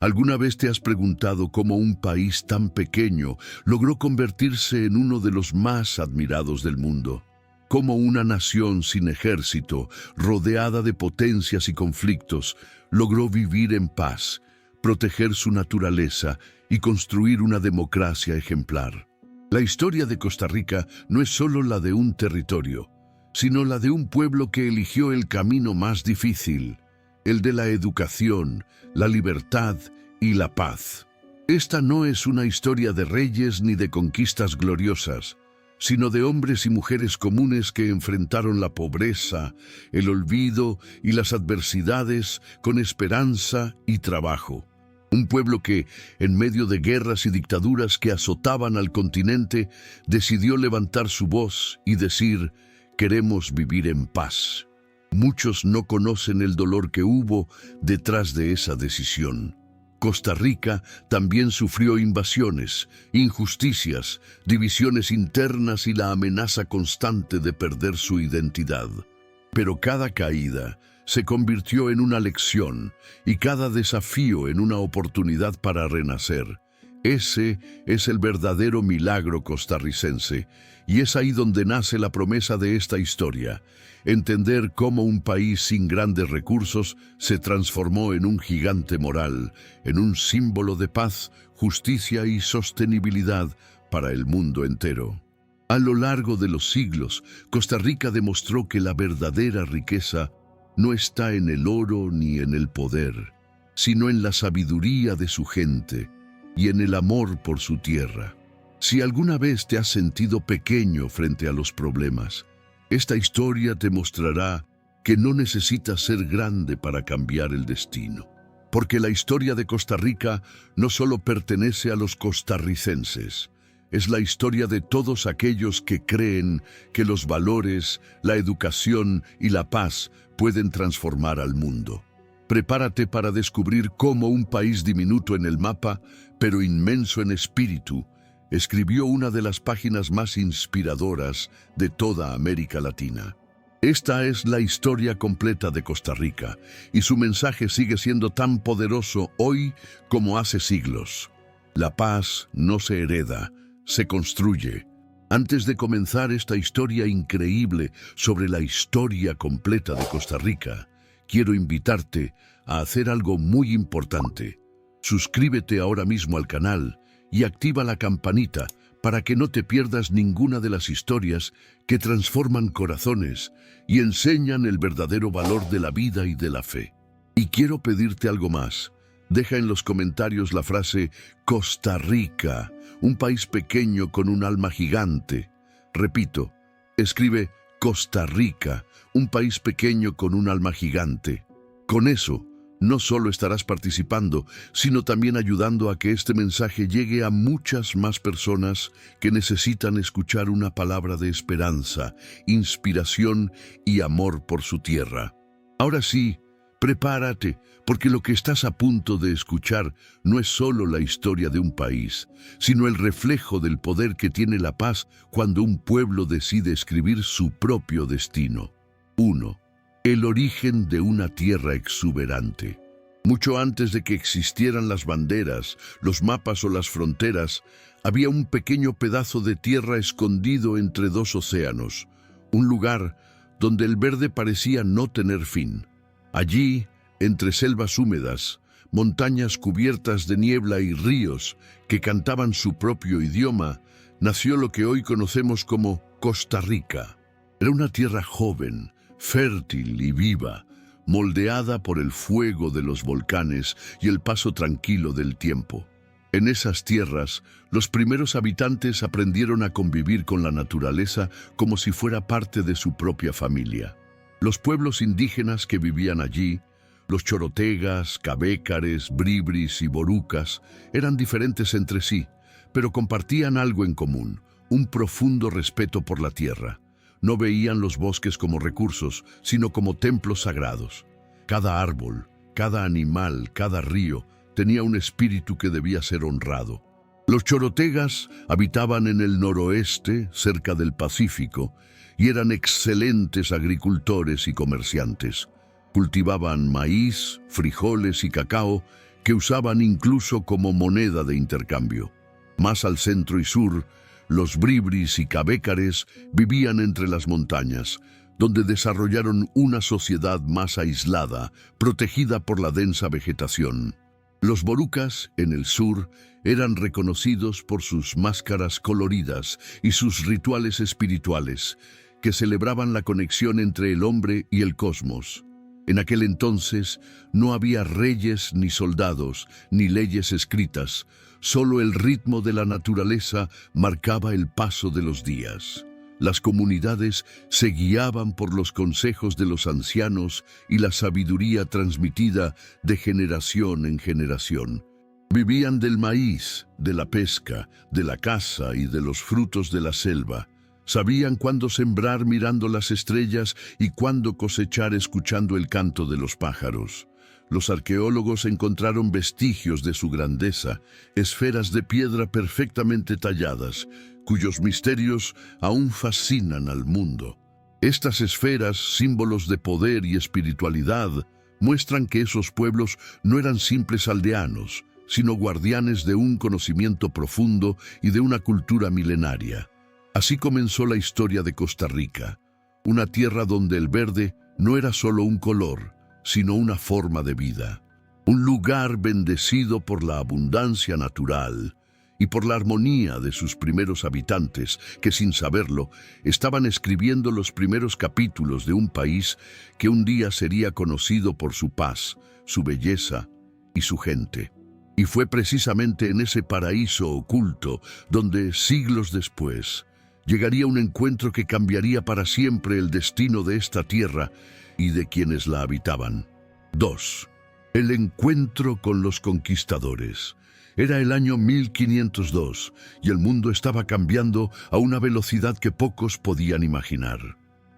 ¿Alguna vez te has preguntado cómo un país tan pequeño logró convertirse en uno de los más admirados del mundo? Cómo una nación sin ejército, rodeada de potencias y conflictos, logró vivir en paz, proteger su naturaleza y construir una democracia ejemplar. La historia de Costa Rica no es solo la de un territorio, sino la de un pueblo que eligió el camino más difícil, el de la educación, la libertad y la paz. Esta no es una historia de reyes ni de conquistas gloriosas, sino de hombres y mujeres comunes que enfrentaron la pobreza, el olvido y las adversidades con esperanza y trabajo. Un pueblo que, en medio de guerras y dictaduras que azotaban al continente, decidió levantar su voz y decir: queremos vivir en paz. Muchos no conocen el dolor que hubo detrás de esa decisión. Costa Rica también sufrió invasiones, injusticias, divisiones internas y la amenaza constante de perder su identidad. Pero cada caída se convirtió en una lección y cada desafío en una oportunidad para renacer. Ese es el verdadero milagro costarricense, y es ahí donde nace la promesa de esta historia: entender cómo un país sin grandes recursos se transformó en un gigante moral, en un símbolo de paz, justicia y sostenibilidad para el mundo entero. A lo largo de los siglos, Costa Rica demostró que la verdadera riqueza no está en el oro ni en el poder, sino en la sabiduría de su gente y en el amor por su tierra. Si alguna vez te has sentido pequeño frente a los problemas, esta historia te mostrará que no necesitas ser grande para cambiar el destino. Porque la historia de Costa Rica no solo pertenece a los costarricenses, es la historia de todos aquellos que creen que los valores, la educación y la paz pueden transformar al mundo. Prepárate para descubrir cómo un país diminuto en el mapa, pero inmenso en espíritu, escribió una de las páginas más inspiradoras de toda América Latina. Esta es la historia completa de Costa Rica, y su mensaje sigue siendo tan poderoso hoy como hace siglos. La paz no se hereda, se construye. Antes de comenzar esta historia increíble sobre la historia completa de Costa Rica, quiero invitarte a hacer algo muy importante. Suscríbete ahora mismo al canal y activa la campanita para que no te pierdas ninguna de las historias que transforman corazones y enseñan el verdadero valor de la vida y de la fe. Y quiero pedirte algo más. Deja en los comentarios la frase Costa Rica, un país pequeño con un alma gigante. Repito, escribe Costa Rica, un país pequeño con un alma gigante. Con eso, no solo estarás participando, sino también ayudando a que este mensaje llegue a muchas más personas que necesitan escuchar una palabra de esperanza, inspiración y amor por su tierra. Ahora sí, prepárate, porque lo que estás a punto de escuchar no es solo la historia de un país, sino el reflejo del poder que tiene la paz cuando un pueblo decide escribir su propio destino. 1. El origen de una tierra exuberante. Mucho antes de que existieran las banderas, los mapas o las fronteras, había un pequeño pedazo de tierra escondido entre dos océanos, un lugar donde el verde parecía no tener fin. Allí, entre selvas húmedas, montañas cubiertas de niebla y ríos que cantaban su propio idioma, nació lo que hoy conocemos como Costa Rica. Era una tierra joven, fértil y viva, moldeada por el fuego de los volcanes y el paso tranquilo del tiempo. En esas tierras, los primeros habitantes aprendieron a convivir con la naturaleza como si fuera parte de su propia familia. Los pueblos indígenas que vivían allí, los chorotegas, cabécares, bribris y borucas, eran diferentes entre sí, pero compartían algo en común: un profundo respeto por la tierra. No veían los bosques como recursos, sino como templos sagrados. Cada árbol, cada animal, cada río tenía un espíritu que debía ser honrado. Los chorotegas habitaban en el noroeste, cerca del Pacífico, y eran excelentes agricultores y comerciantes. Cultivaban maíz, frijoles y cacao, que usaban incluso como moneda de intercambio. Más al centro y sur, los bribris y cabécares vivían entre las montañas, donde desarrollaron una sociedad más aislada, protegida por la densa vegetación. Los borucas, en el sur, eran reconocidos por sus máscaras coloridas y sus rituales espirituales, que celebraban la conexión entre el hombre y el cosmos. En aquel entonces no había reyes ni soldados, ni leyes escritas, solo el ritmo de la naturaleza marcaba el paso de los días. Las comunidades se guiaban por los consejos de los ancianos y la sabiduría transmitida de generación en generación. Vivían del maíz, de la pesca, de la caza y de los frutos de la selva. Sabían cuándo sembrar mirando las estrellas y cuándo cosechar escuchando el canto de los pájaros. Los arqueólogos encontraron vestigios de su grandeza, esferas de piedra perfectamente talladas, cuyos misterios aún fascinan al mundo. Estas esferas, símbolos de poder y espiritualidad, muestran que esos pueblos no eran simples aldeanos, sino guardianes de un conocimiento profundo y de una cultura milenaria. Así comenzó la historia de Costa Rica, una tierra donde el verde no era solo un color, sino una forma de vida. Un lugar bendecido por la abundancia natural y por la armonía de sus primeros habitantes, que sin saberlo, estaban escribiendo los primeros capítulos de un país que un día sería conocido por su paz, su belleza y su gente. Y fue precisamente en ese paraíso oculto donde, siglos después, llegaría un encuentro que cambiaría para siempre el destino de esta tierra y de quienes la habitaban. 2. El encuentro con los conquistadores. Era el año 1502 y el mundo estaba cambiando a una velocidad que pocos podían imaginar.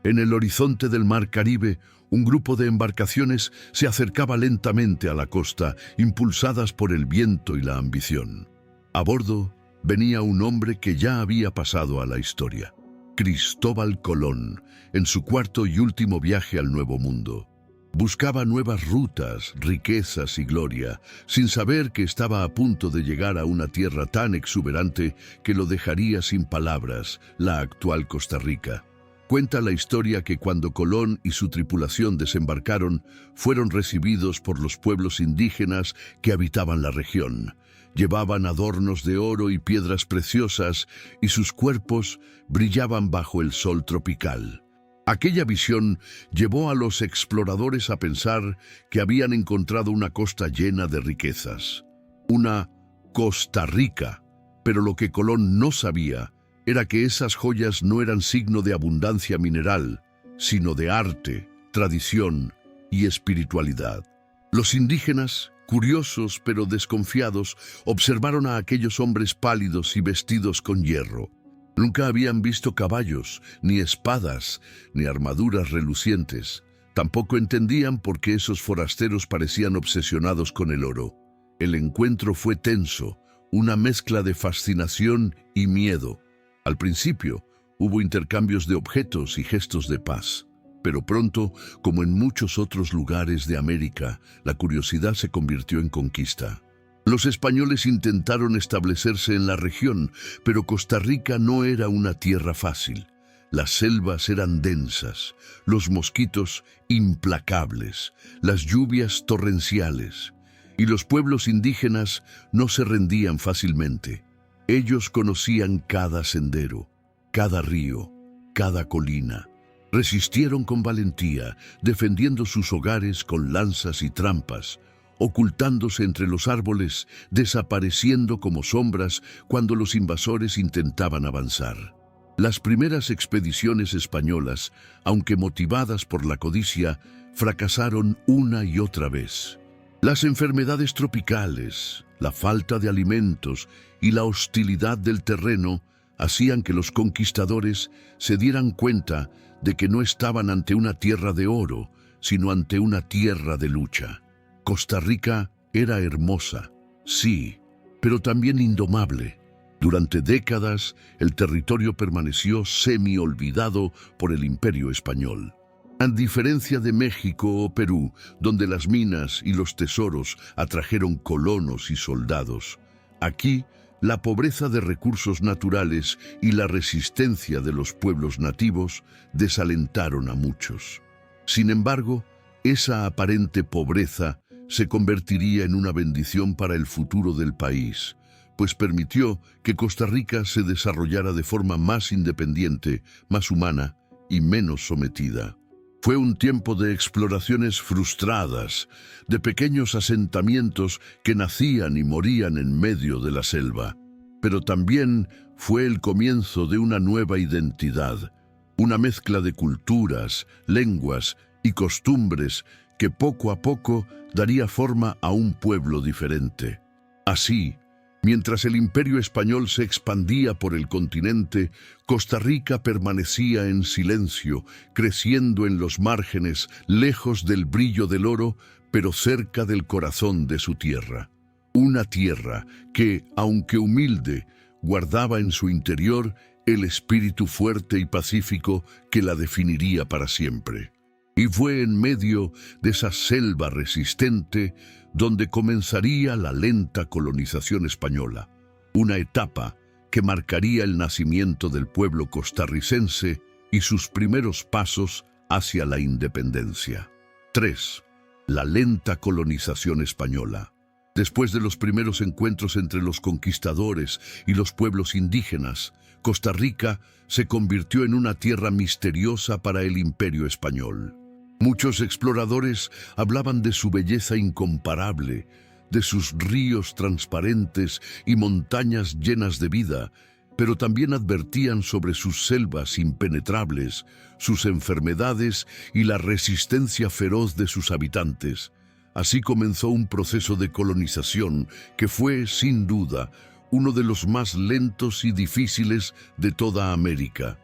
En el horizonte del mar Caribe, un grupo de embarcaciones se acercaba lentamente a la costa, impulsadas por el viento y la ambición. A bordo venía un hombre que ya había pasado a la historia: Cristóbal Colón, en su cuarto y último viaje al Nuevo Mundo. Buscaba nuevas rutas, riquezas y gloria, sin saber que estaba a punto de llegar a una tierra tan exuberante que lo dejaría sin palabras, la actual Costa Rica. Cuenta la historia que cuando Colón y su tripulación desembarcaron, fueron recibidos por los pueblos indígenas que habitaban la región. Llevaban adornos de oro y piedras preciosas y sus cuerpos brillaban bajo el sol tropical. Aquella visión llevó a los exploradores a pensar que habían encontrado una costa llena de riquezas, una Costa Rica, pero lo que Colón no sabía era que esas joyas no eran signo de abundancia mineral, sino de arte, tradición y espiritualidad. Los indígenas, curiosos pero desconfiados, observaron a aquellos hombres pálidos y vestidos con hierro. Nunca habían visto caballos, ni espadas, ni armaduras relucientes. Tampoco entendían por qué esos forasteros parecían obsesionados con el oro. El encuentro fue tenso, una mezcla de fascinación y miedo. Al principio, hubo intercambios de objetos y gestos de paz. Pero pronto, como en muchos otros lugares de América, la curiosidad se convirtió en conquista. Los españoles intentaron establecerse en la región, pero Costa Rica no era una tierra fácil. Las selvas eran densas, los mosquitos implacables, las lluvias torrenciales, y los pueblos indígenas no se rendían fácilmente. Ellos conocían cada sendero, cada río, cada colina. Resistieron con valentía, defendiendo sus hogares con lanzas y trampas, ocultándose entre los árboles, desapareciendo como sombras cuando los invasores intentaban avanzar. Las primeras expediciones españolas, aunque motivadas por la codicia, fracasaron una y otra vez. Las enfermedades tropicales, la falta de alimentos y la hostilidad del terreno hacían que los conquistadores se dieran cuenta de que no estaban ante una tierra de oro, sino ante una tierra de lucha. Costa Rica era hermosa, sí, pero también indomable. Durante décadas, el territorio permaneció semi-olvidado por el Imperio Español. A diferencia de México o Perú, donde las minas y los tesoros atrajeron colonos y soldados, aquí la pobreza de recursos naturales y la resistencia de los pueblos nativos desalentaron a muchos. Sin embargo, esa aparente pobreza se convertiría en una bendición para el futuro del país, pues permitió que Costa Rica se desarrollara de forma más independiente, más humana y menos sometida. Fue un tiempo de exploraciones frustradas, de pequeños asentamientos que nacían y morían en medio de la selva. Pero también fue el comienzo de una nueva identidad, una mezcla de culturas, lenguas y costumbres que poco a poco daría forma a un pueblo diferente. Así, mientras el Imperio Español se expandía por el continente, Costa Rica permanecía en silencio, creciendo en los márgenes, lejos del brillo del oro, pero cerca del corazón de su tierra. Una tierra que, aunque humilde, guardaba en su interior el espíritu fuerte y pacífico que la definiría para siempre. Y fue en medio de esa selva resistente donde comenzaría la lenta colonización española, una etapa que marcaría el nacimiento del pueblo costarricense y sus primeros pasos hacia la independencia. 3. La lenta colonización española. Después de los primeros encuentros entre los conquistadores y los pueblos indígenas, Costa Rica se convirtió en una tierra misteriosa para el Imperio Español. Muchos exploradores hablaban de su belleza incomparable, de sus ríos transparentes y montañas llenas de vida, pero también advertían sobre sus selvas impenetrables, sus enfermedades y la resistencia feroz de sus habitantes. Así comenzó un proceso de colonización que fue, sin duda, uno de los más lentos y difíciles de toda América.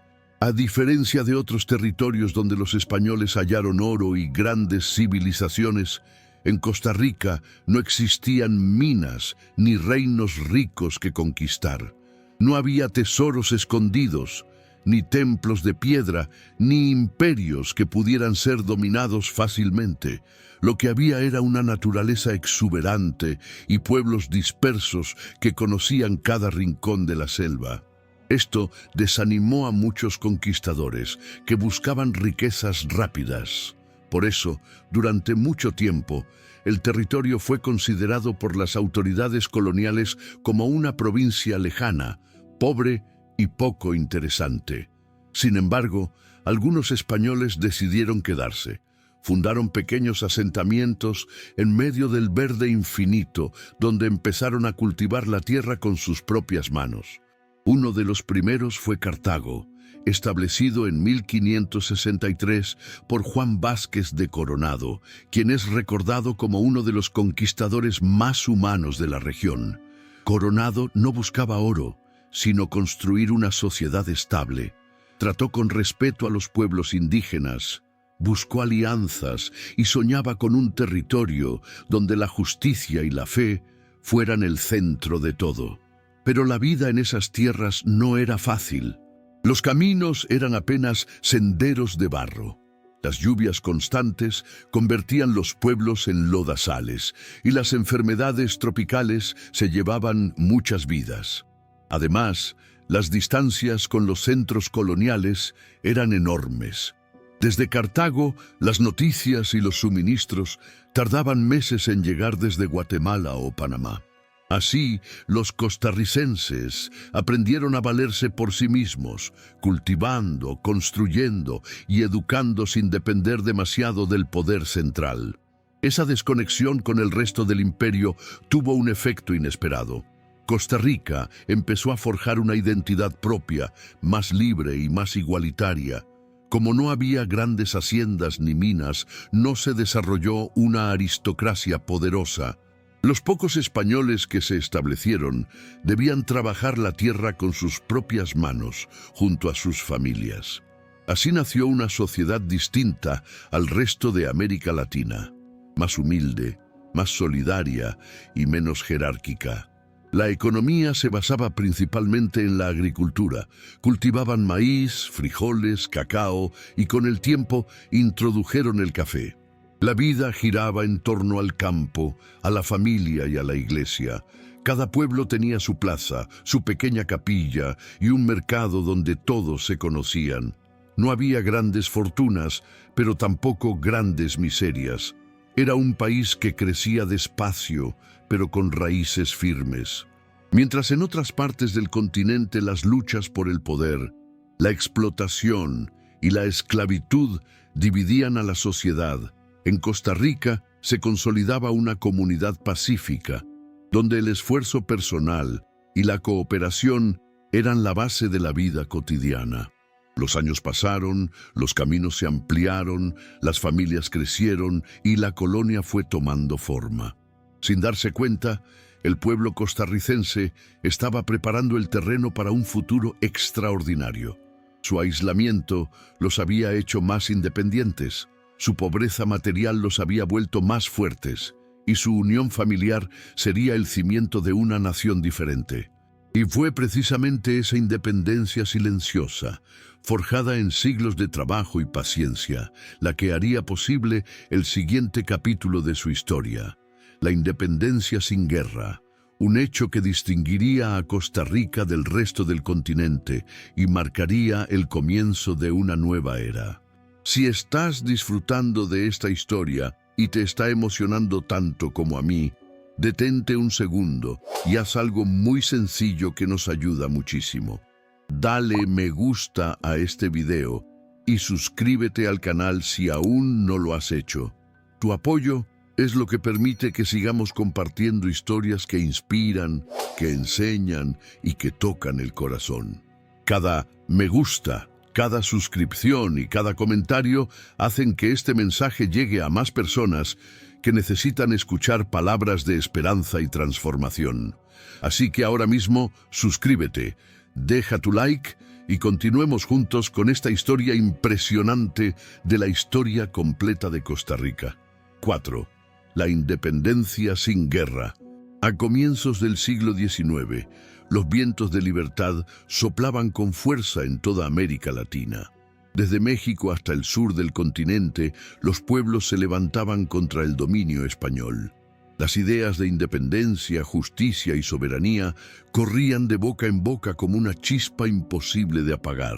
A diferencia de otros territorios donde los españoles hallaron oro y grandes civilizaciones, en Costa Rica no existían minas ni reinos ricos que conquistar. No había tesoros escondidos, ni templos de piedra, ni imperios que pudieran ser dominados fácilmente. Lo que había era una naturaleza exuberante y pueblos dispersos que conocían cada rincón de la selva. Esto desanimó a muchos conquistadores que buscaban riquezas rápidas. Por eso, durante mucho tiempo, el territorio fue considerado por las autoridades coloniales como una provincia lejana, pobre y poco interesante. Sin embargo, algunos españoles decidieron quedarse. Fundaron pequeños asentamientos en medio del verde infinito, donde empezaron a cultivar la tierra con sus propias manos. Uno de los primeros fue Cartago, establecido en 1563 por Juan Vázquez de Coronado, quien es recordado como uno de los conquistadores más humanos de la región. Coronado no buscaba oro, sino construir una sociedad estable. Trató con respeto a los pueblos indígenas, buscó alianzas y soñaba con un territorio donde la justicia y la fe fueran el centro de todo. Pero la vida en esas tierras no era fácil. Los caminos eran apenas senderos de barro. Las lluvias constantes convertían los pueblos en lodazales y las enfermedades tropicales se llevaban muchas vidas. Además, las distancias con los centros coloniales eran enormes. Desde Cartago, las noticias y los suministros tardaban meses en llegar desde Guatemala o Panamá. Así, los costarricenses aprendieron a valerse por sí mismos, cultivando, construyendo y educando sin depender demasiado del poder central. Esa desconexión con el resto del imperio tuvo un efecto inesperado. Costa Rica empezó a forjar una identidad propia, más libre y más igualitaria. Como no había grandes haciendas ni minas, no se desarrolló una aristocracia poderosa. Los pocos españoles que se establecieron debían trabajar la tierra con sus propias manos, junto a sus familias. Así nació una sociedad distinta al resto de América Latina, más humilde, más solidaria y menos jerárquica. La economía se basaba principalmente en la agricultura. Cultivaban maíz, frijoles, cacao y con el tiempo introdujeron el café. La vida giraba en torno al campo, a la familia y a la iglesia. Cada pueblo tenía su plaza, su pequeña capilla y un mercado donde todos se conocían. No había grandes fortunas, pero tampoco grandes miserias. Era un país que crecía despacio, pero con raíces firmes. Mientras en otras partes del continente las luchas por el poder, la explotación y la esclavitud dividían a la sociedad, en Costa Rica se consolidaba una comunidad pacífica, donde el esfuerzo personal y la cooperación eran la base de la vida cotidiana. Los años pasaron, los caminos se ampliaron, las familias crecieron y la colonia fue tomando forma. Sin darse cuenta, el pueblo costarricense estaba preparando el terreno para un futuro extraordinario. Su aislamiento los había hecho más independientes, su pobreza material los había vuelto más fuertes, y su unión familiar sería el cimiento de una nación diferente. Y fue precisamente esa independencia silenciosa, forjada en siglos de trabajo y paciencia, la que haría posible el siguiente capítulo de su historia: la independencia sin guerra, un hecho que distinguiría a Costa Rica del resto del continente y marcaría el comienzo de una nueva era. Si estás disfrutando de esta historia y te está emocionando tanto como a mí, detente un segundo y haz algo muy sencillo que nos ayuda muchísimo. Dale me gusta a este video y suscríbete al canal si aún no lo has hecho. Tu apoyo es lo que permite que sigamos compartiendo historias que inspiran, que enseñan y que tocan el corazón. Cada me gusta, cada suscripción y cada comentario hacen que este mensaje llegue a más personas que necesitan escuchar palabras de esperanza y transformación. Así que ahora mismo suscríbete, deja tu like y continuemos juntos con esta historia impresionante de la historia completa de Costa Rica. 4. La independencia sin guerra. A comienzos del siglo XIX, los vientos de libertad soplaban con fuerza en toda América Latina. Desde México hasta el sur del continente, los pueblos se levantaban contra el dominio español. Las ideas de independencia, justicia y soberanía corrían de boca en boca como una chispa imposible de apagar.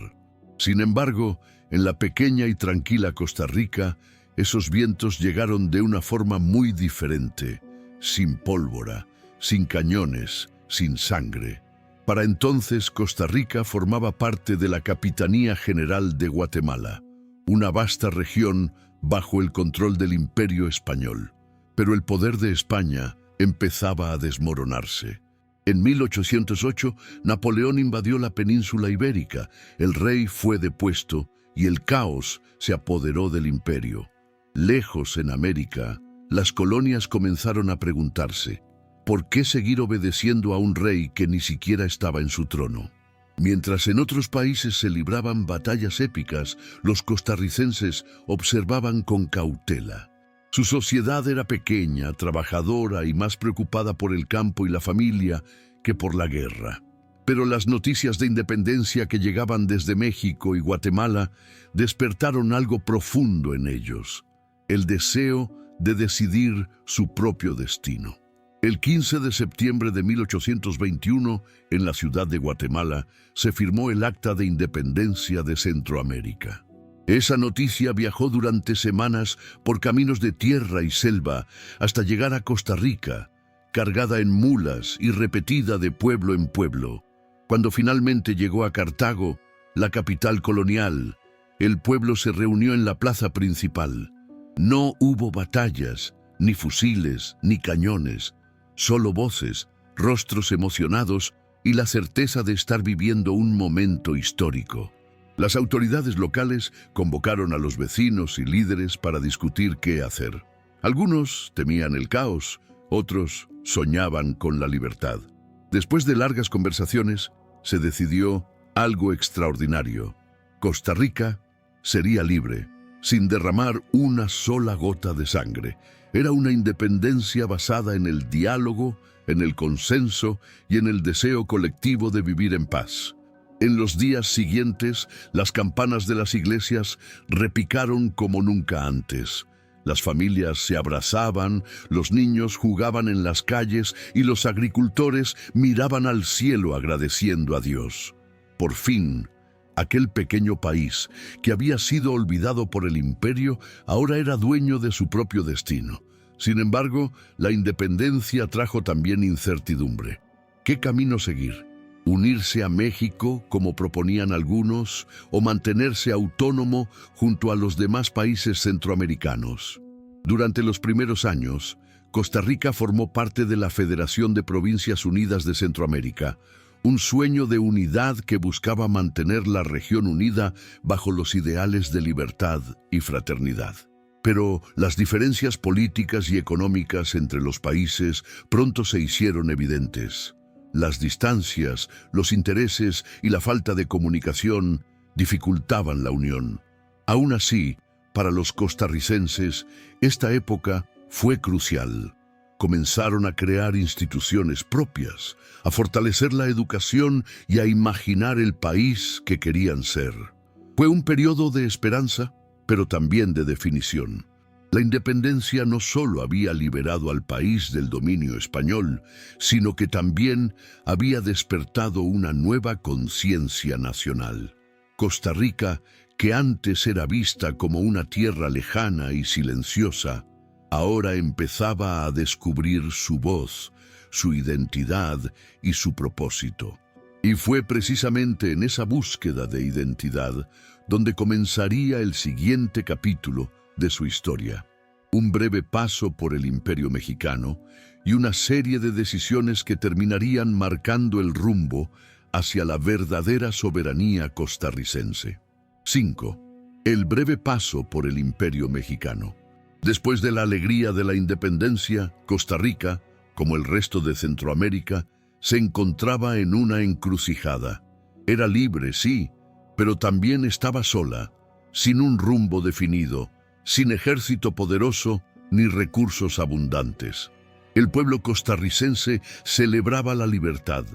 Sin embargo, en la pequeña y tranquila Costa Rica, esos vientos llegaron de una forma muy diferente, sin pólvora, sin cañones, sin sangre. Para entonces, Costa Rica formaba parte de la Capitanía General de Guatemala, una vasta región bajo el control del Imperio Español. Pero el poder de España empezaba a desmoronarse. En 1808, Napoleón invadió la península ibérica, el rey fue depuesto y el caos se apoderó del imperio. Lejos en América, las colonias comenzaron a preguntarse: ¿por qué seguir obedeciendo a un rey que ni siquiera estaba en su trono? Mientras en otros países se libraban batallas épicas, los costarricenses observaban con cautela. Su sociedad era pequeña, trabajadora y más preocupada por el campo y la familia que por la guerra. Pero las noticias de independencia que llegaban desde México y Guatemala despertaron algo profundo en ellos: el deseo de decidir su propio destino. El 15 de septiembre de 1821, en la ciudad de Guatemala, se firmó el Acta de Independencia de Centroamérica. Esa noticia viajó durante semanas por caminos de tierra y selva hasta llegar a Costa Rica, cargada en mulas y repetida de pueblo en pueblo. Cuando finalmente llegó a Cartago, la capital colonial, el pueblo se reunió en la plaza principal. No hubo batallas, ni fusiles, ni cañones, solo voces, rostros emocionados y la certeza de estar viviendo un momento histórico. Las autoridades locales convocaron a los vecinos y líderes para discutir qué hacer. Algunos temían el caos, otros soñaban con la libertad. Después de largas conversaciones, se decidió algo extraordinario. Costa Rica sería libre, sin derramar una sola gota de sangre. Era una independencia basada en el diálogo, en el consenso y en el deseo colectivo de vivir en paz. En los días siguientes, las campanas de las iglesias repicaron como nunca antes. Las familias se abrazaban, los niños jugaban en las calles y los agricultores miraban al cielo agradeciendo a Dios. Por fin, aquel pequeño país, que había sido olvidado por el imperio, ahora era dueño de su propio destino. Sin embargo, la independencia trajo también incertidumbre. ¿Qué camino seguir? ¿Unirse a México, como proponían algunos, o mantenerse autónomo junto a los demás países centroamericanos? Durante los primeros años, Costa Rica formó parte de la Federación de Provincias Unidas de Centroamérica, un sueño de unidad que buscaba mantener la región unida bajo los ideales de libertad y fraternidad. Pero las diferencias políticas y económicas entre los países pronto se hicieron evidentes. Las distancias, los intereses y la falta de comunicación dificultaban la unión. Aún así, para los costarricenses, esta época fue crucial. Comenzaron a crear instituciones propias, a fortalecer la educación y a imaginar el país que querían ser. Fue un periodo de esperanza, pero también de definición. La independencia no solo había liberado al país del dominio español, sino que también había despertado una nueva conciencia nacional. Costa Rica, que antes era vista como una tierra lejana y silenciosa, ahora empezaba a descubrir su voz, su identidad y su propósito. Y fue precisamente en esa búsqueda de identidad donde comenzaría el siguiente capítulo de su historia. Un breve paso por el Imperio Mexicano y una serie de decisiones que terminarían marcando el rumbo hacia la verdadera soberanía costarricense. 5. El breve paso por el Imperio Mexicano. Después de la alegría de la independencia, Costa Rica, como el resto de Centroamérica, se encontraba en una encrucijada. Era libre, sí, pero también estaba sola, sin un rumbo definido, sin ejército poderoso ni recursos abundantes. El pueblo costarricense celebraba la libertad,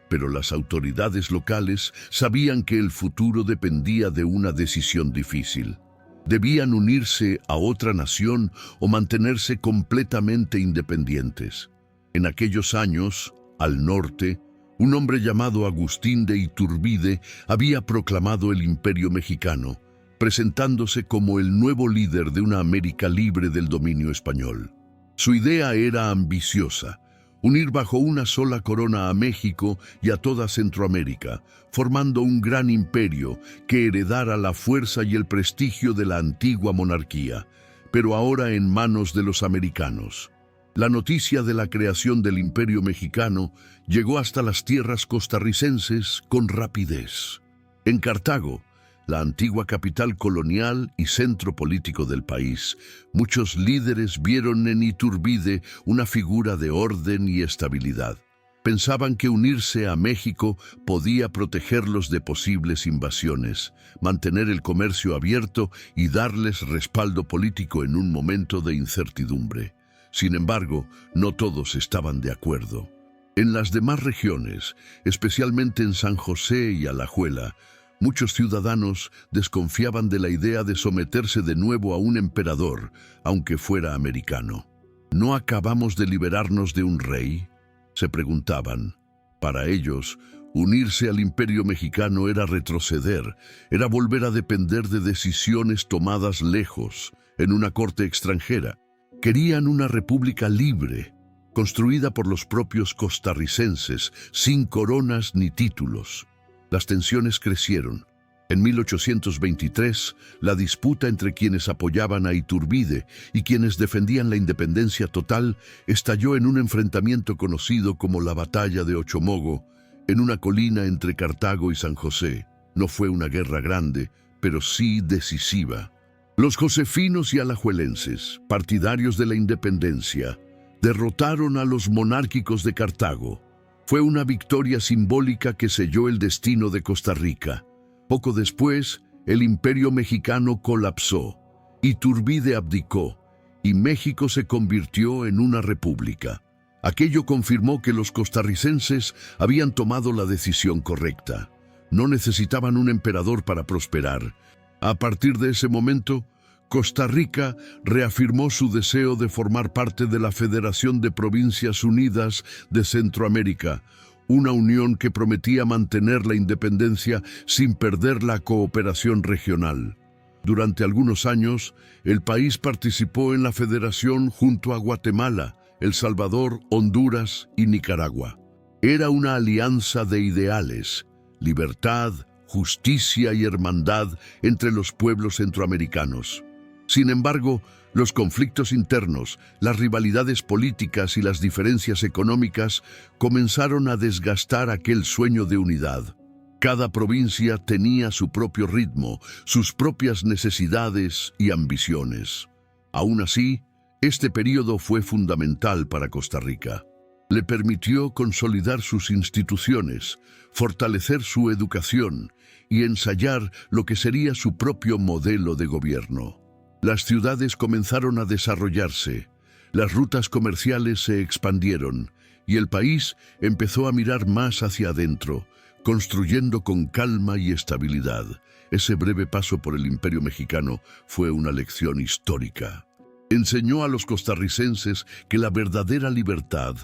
pero las autoridades locales sabían que el futuro dependía de una decisión difícil. Debían unirse a otra nación o mantenerse completamente independientes. En aquellos años, al norte, un hombre llamado Agustín de Iturbide había proclamado el Imperio Mexicano, presentándose como el nuevo líder de una América libre del dominio español. Su idea era ambiciosa: unir bajo una sola corona a México y a toda Centroamérica, formando un gran imperio que heredara la fuerza y el prestigio de la antigua monarquía, pero ahora en manos de los americanos. La noticia de la creación del Imperio Mexicano llegó hasta las tierras costarricenses con rapidez. En Cartago, la antigua capital colonial y centro político del país, muchos líderes vieron en Iturbide una figura de orden y estabilidad. Pensaban que unirse a México podía protegerlos de posibles invasiones, mantener el comercio abierto y darles respaldo político en un momento de incertidumbre. Sin embargo, no todos estaban de acuerdo. En las demás regiones, especialmente en San José y Alajuela, muchos ciudadanos desconfiaban de la idea de someterse de nuevo a un emperador, aunque fuera americano. ¿No acabamos de liberarnos de un rey?, se preguntaban. Para ellos, unirse al Imperio Mexicano era retroceder, era volver a depender de decisiones tomadas lejos, en una corte extranjera. Querían una república libre, construida por los propios costarricenses, sin coronas ni títulos. Las tensiones crecieron. En 1823, la disputa entre quienes apoyaban a Iturbide y quienes defendían la independencia total estalló en un enfrentamiento conocido como la Batalla de Ochomogo, en una colina entre Cartago y San José. No fue una guerra grande, pero sí decisiva. Los josefinos y alajuelenses, partidarios de la independencia, derrotaron a los monárquicos de Cartago. Fue una victoria simbólica que selló el destino de Costa Rica. Poco después, el Imperio Mexicano colapsó, Iturbide abdicó y México se convirtió en una república. Aquello confirmó que los costarricenses habían tomado la decisión correcta. No necesitaban un emperador para prosperar. A partir de ese momento, Costa Rica reafirmó su deseo de formar parte de la Federación de Provincias Unidas de Centroamérica, una unión que prometía mantener la independencia sin perder la cooperación regional. Durante algunos años, el país participó en la federación junto a Guatemala, El Salvador, Honduras y Nicaragua. Era una alianza de ideales, libertad, justicia y hermandad entre los pueblos centroamericanos. Sin embargo, los conflictos internos, las rivalidades políticas y las diferencias económicas comenzaron a desgastar aquel sueño de unidad. Cada provincia tenía su propio ritmo, sus propias necesidades y ambiciones. Aún así, este período fue fundamental para Costa Rica. Le permitió consolidar sus instituciones, fortalecer su educación y ensayar lo que sería su propio modelo de gobierno. Las ciudades comenzaron a desarrollarse, las rutas comerciales se expandieron y el país empezó a mirar más hacia adentro, construyendo con calma y estabilidad. Ese breve paso por el Imperio Mexicano fue una lección histórica. Enseñó a los costarricenses que la verdadera libertad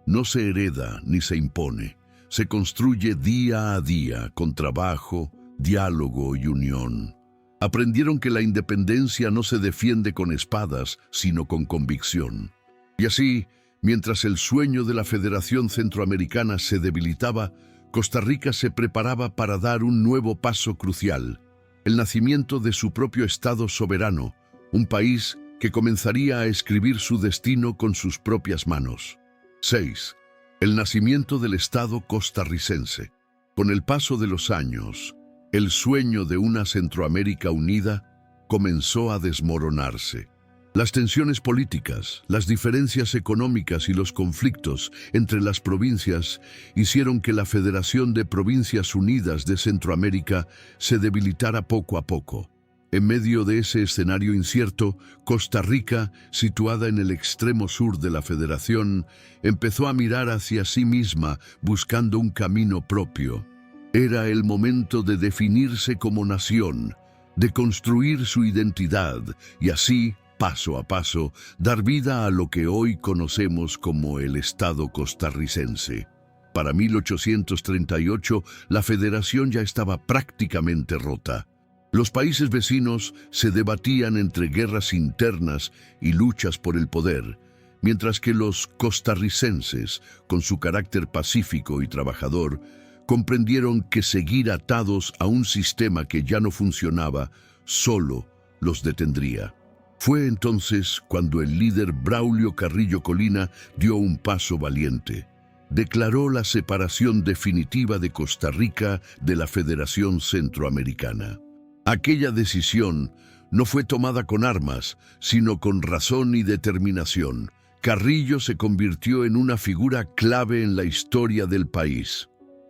no se hereda ni se impone, se construye día a día con trabajo, diálogo y unión. Aprendieron que la independencia no se defiende con espadas, sino con convicción. Y así, mientras el sueño de la Federación Centroamericana se debilitaba, Costa Rica se preparaba para dar un nuevo paso crucial, el nacimiento de su propio Estado soberano, un país que comenzaría a escribir su destino con sus propias manos. 6. El nacimiento del Estado costarricense. Con el paso de los años, el sueño de una Centroamérica unida comenzó a desmoronarse. Las tensiones políticas, las diferencias económicas y los conflictos entre las provincias hicieron que la Federación de Provincias Unidas de Centroamérica se debilitara poco a poco. En medio de ese escenario incierto, Costa Rica, situada en el extremo sur de la Federación, empezó a mirar hacia sí misma buscando un camino propio. Era el momento de definirse como nación, de construir su identidad y así, paso a paso, dar vida a lo que hoy conocemos como el Estado costarricense. Para 1838, la Federación ya estaba prácticamente rota. Los países vecinos se debatían entre guerras internas y luchas por el poder, mientras que los costarricenses, con su carácter pacífico y trabajador, comprendieron que seguir atados a un sistema que ya no funcionaba solo los detendría. Fue entonces cuando el líder Braulio Carrillo Colina dio un paso valiente. Declaró la separación definitiva de Costa Rica de la Federación Centroamericana. Aquella decisión no fue tomada con armas, sino con razón y determinación. Carrillo se convirtió en una figura clave en la historia del país.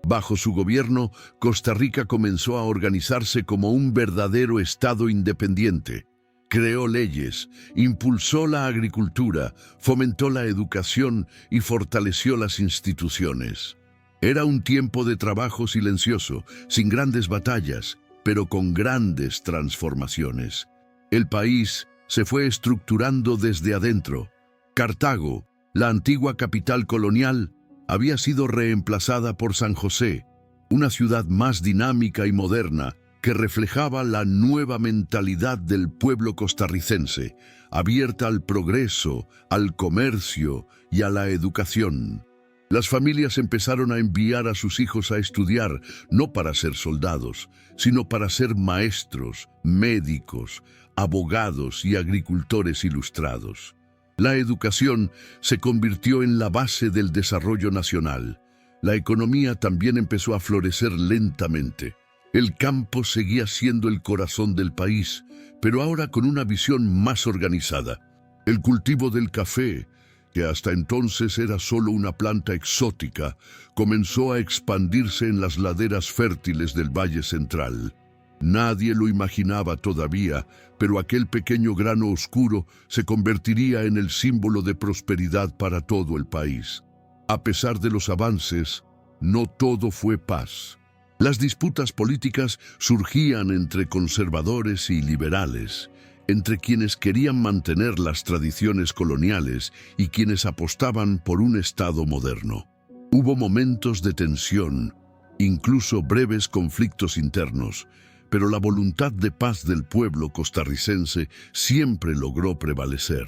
Bajo su gobierno, Costa Rica comenzó a organizarse como un verdadero Estado independiente. Creó leyes, impulsó la agricultura, fomentó la educación y fortaleció las instituciones. Era un tiempo de trabajo silencioso, sin grandes batallas, pero con grandes transformaciones. El país se fue estructurando desde adentro. Cartago, la antigua capital colonial, había sido reemplazada por San José, una ciudad más dinámica y moderna que reflejaba la nueva mentalidad del pueblo costarricense, abierta al progreso, al comercio y a la educación. Las familias empezaron a enviar a sus hijos a estudiar, no para ser soldados, sino para ser maestros, médicos, abogados y agricultores ilustrados. La educación se convirtió en la base del desarrollo nacional. La economía también empezó a florecer lentamente. El campo seguía siendo el corazón del país, pero ahora con una visión más organizada. El cultivo del café, que hasta entonces era solo una planta exótica, comenzó a expandirse en las laderas fértiles del Valle Central. Nadie lo imaginaba todavía, pero aquel pequeño grano oscuro se convertiría en el símbolo de prosperidad para todo el país. A pesar de los avances, no todo fue paz. Las disputas políticas surgían entre conservadores y liberales, entre quienes querían mantener las tradiciones coloniales y quienes apostaban por un Estado moderno. Hubo momentos de tensión, incluso breves conflictos internos, pero la voluntad de paz del pueblo costarricense siempre logró prevalecer.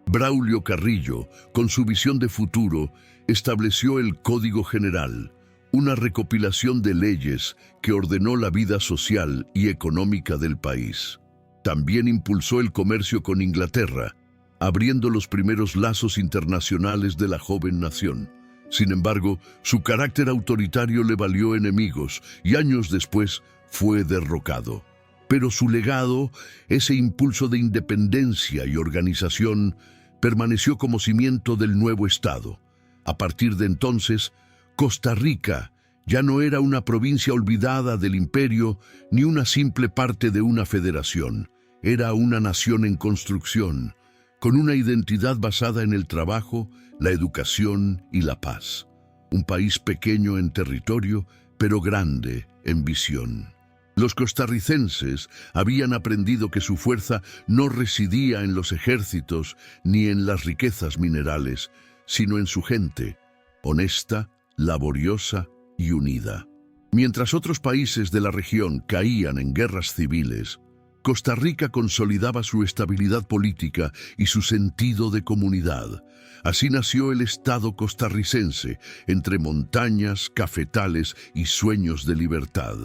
Braulio Carrillo, con su visión de futuro, estableció el Código General, una recopilación de leyes que ordenó la vida social y económica del país. También impulsó el comercio con Inglaterra, abriendo los primeros lazos internacionales de la joven nación. Sin embargo, su carácter autoritario le valió enemigos y años después fue derrocado. Pero su legado, ese impulso de independencia y organización, permaneció como cimiento del nuevo Estado. A partir de entonces, Costa Rica ya no era una provincia olvidada del imperio ni una simple parte de una federación. Era una nación en construcción, con una identidad basada en el trabajo, la educación y la paz. Un país pequeño en territorio, pero grande en visión. Los costarricenses habían aprendido que su fuerza no residía en los ejércitos ni en las riquezas minerales, sino en su gente, honesta, laboriosa y unida. Mientras otros países de la región caían en guerras civiles, Costa Rica consolidaba su estabilidad política y su sentido de comunidad. Así nació el Estado costarricense, entre montañas, cafetales y sueños de libertad.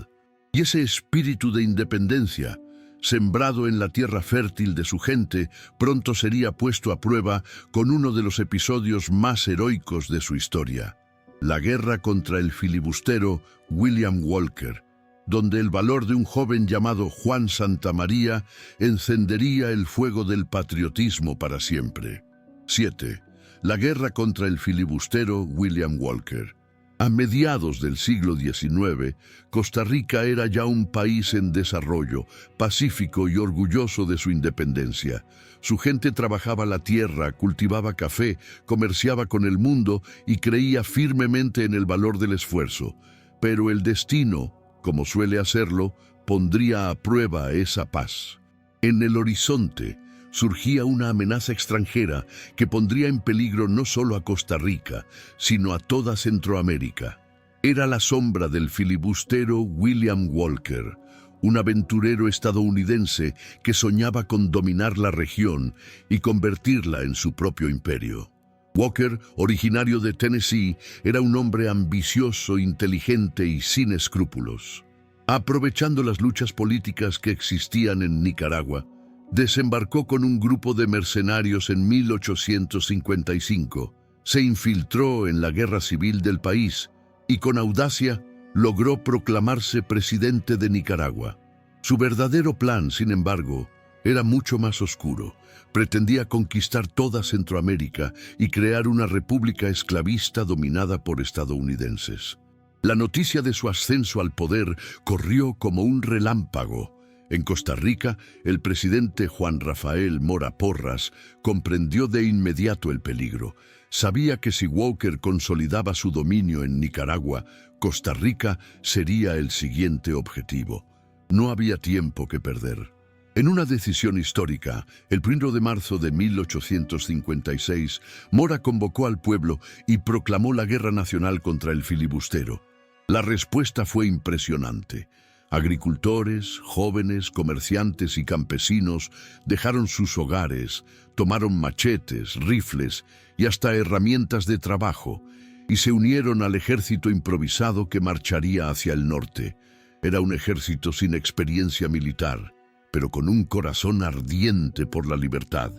Y ese espíritu de independencia, sembrado en la tierra fértil de su gente, pronto sería puesto a prueba con uno de los episodios más heroicos de su historia: la guerra contra el filibustero William Walker, donde el valor de un joven llamado Juan Santamaría encendería el fuego del patriotismo para siempre. 7. La guerra contra el filibustero William Walker. A mediados del siglo XIX, Costa Rica era ya un país en desarrollo, pacífico y orgulloso de su independencia. Su gente trabajaba la tierra, cultivaba café, comerciaba con el mundo y creía firmemente en el valor del esfuerzo. Pero el destino, como suele hacerlo, pondría a prueba esa paz. En el horizonte surgía una amenaza extranjera que pondría en peligro no solo a Costa Rica, sino a toda Centroamérica. Era la sombra del filibustero William Walker, un aventurero estadounidense que soñaba con dominar la región y convertirla en su propio imperio. Walker, originario de Tennessee, era un hombre ambicioso, inteligente y sin escrúpulos. Aprovechando las luchas políticas que existían en Nicaragua, desembarcó con un grupo de mercenarios en 1855, se infiltró en la guerra civil del país y con audacia logró proclamarse presidente de Nicaragua. Su verdadero plan, sin embargo, era mucho más oscuro. Pretendía conquistar toda Centroamérica y crear una república esclavista dominada por estadounidenses. La noticia de su ascenso al poder corrió como un relámpago. En Costa Rica, el presidente Juan Rafael Mora Porras comprendió de inmediato el peligro. Sabía que si Walker consolidaba su dominio en Nicaragua, Costa Rica sería el siguiente objetivo. No había tiempo que perder. En una decisión histórica, el 1 de marzo de 1856, Mora convocó al pueblo y proclamó la guerra nacional contra el filibustero. La respuesta fue impresionante. Agricultores, jóvenes, comerciantes y campesinos dejaron sus hogares, tomaron machetes, rifles y hasta herramientas de trabajo y se unieron al ejército improvisado que marcharía hacia el norte. Era un ejército sin experiencia militar, pero con un corazón ardiente por la libertad.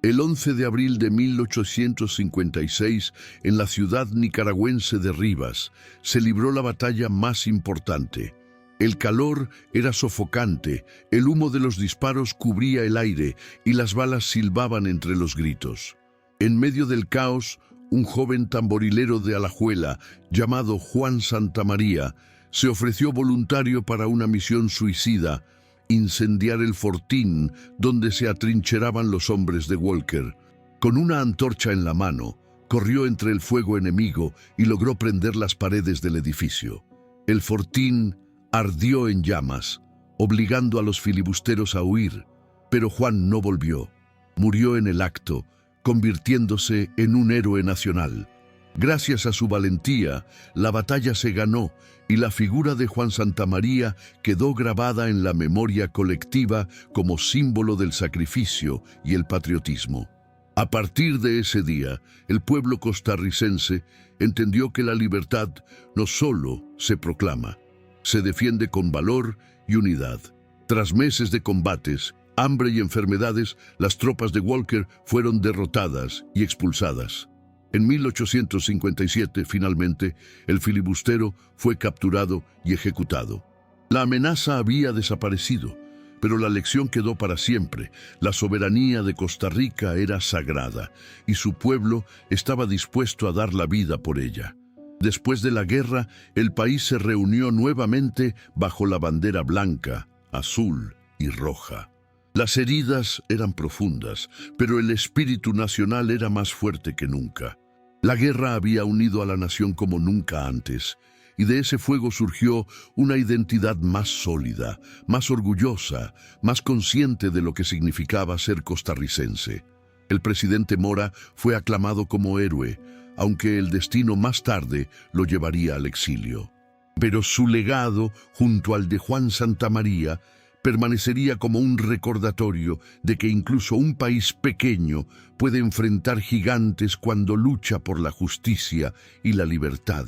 El 11 de abril de 1856, en la ciudad nicaragüense de Rivas, se libró la batalla más importante. El calor era sofocante, el humo de los disparos cubría el aire y las balas silbaban entre los gritos. En medio del caos, un joven tamborilero de Alajuela, llamado Juan Santamaría, Se ofreció voluntario para una misión suicida, incendiar el fortín donde se atrincheraban los hombres de Walker. Con una antorcha en la mano, corrió entre el fuego enemigo y logró prender las paredes del edificio. El fortín ardió en llamas, obligando a los filibusteros a huir, pero Juan no volvió. Murió en el acto, convirtiéndose en un héroe nacional. Gracias a su valentía, la batalla se ganó y la figura de Juan Santamaría quedó grabada en la memoria colectiva como símbolo del sacrificio y el patriotismo. A partir de ese día, el pueblo costarricense entendió que la libertad no solo se proclama, se defiende con valor y unidad. Tras meses de combates, hambre y enfermedades, las tropas de Walker fueron derrotadas y expulsadas. En 1857, finalmente, el filibustero fue capturado y ejecutado. La amenaza había desaparecido, pero la lección quedó para siempre. La soberanía de Costa Rica era sagrada y su pueblo estaba dispuesto a dar la vida por ella. Después de la guerra, el país se reunió nuevamente bajo la bandera blanca, azul y roja. Las heridas eran profundas, pero el espíritu nacional era más fuerte que nunca. La guerra había unido a la nación como nunca antes, y de ese fuego surgió una identidad más sólida, más orgullosa, más consciente de lo que significaba ser costarricense. El presidente Mora fue aclamado como héroe, aunque el destino más tarde lo llevaría al exilio. Pero su legado, junto al de Juan Santamaría, permanecería como un recordatorio de que incluso un país pequeño puede enfrentar gigantes cuando lucha por la justicia y la libertad.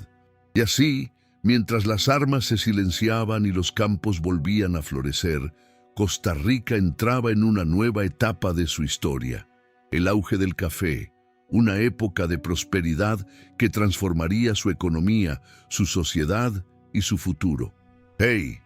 Y así, mientras las armas se silenciaban y los campos volvían a florecer, Costa Rica entraba en una nueva etapa de su historia, el auge del café, una época de prosperidad que transformaría su economía, su sociedad y su futuro. ¡Hey!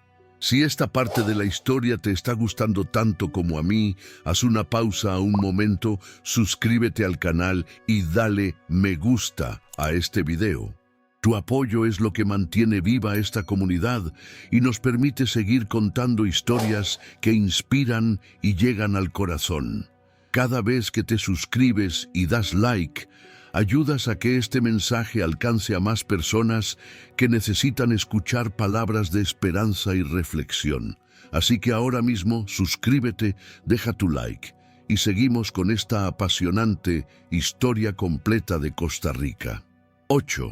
Si esta parte de la historia te está gustando tanto como a mí, haz una pausa a un momento, suscríbete al canal y dale me gusta a este video. Tu apoyo es lo que mantiene viva esta comunidad y nos permite seguir contando historias que inspiran y llegan al corazón. Cada vez que te suscribes y das like, ayudas a que este mensaje alcance a más personas que necesitan escuchar palabras de esperanza y reflexión. Así que ahora mismo suscríbete, deja tu like y seguimos con esta apasionante historia completa de Costa Rica. 8.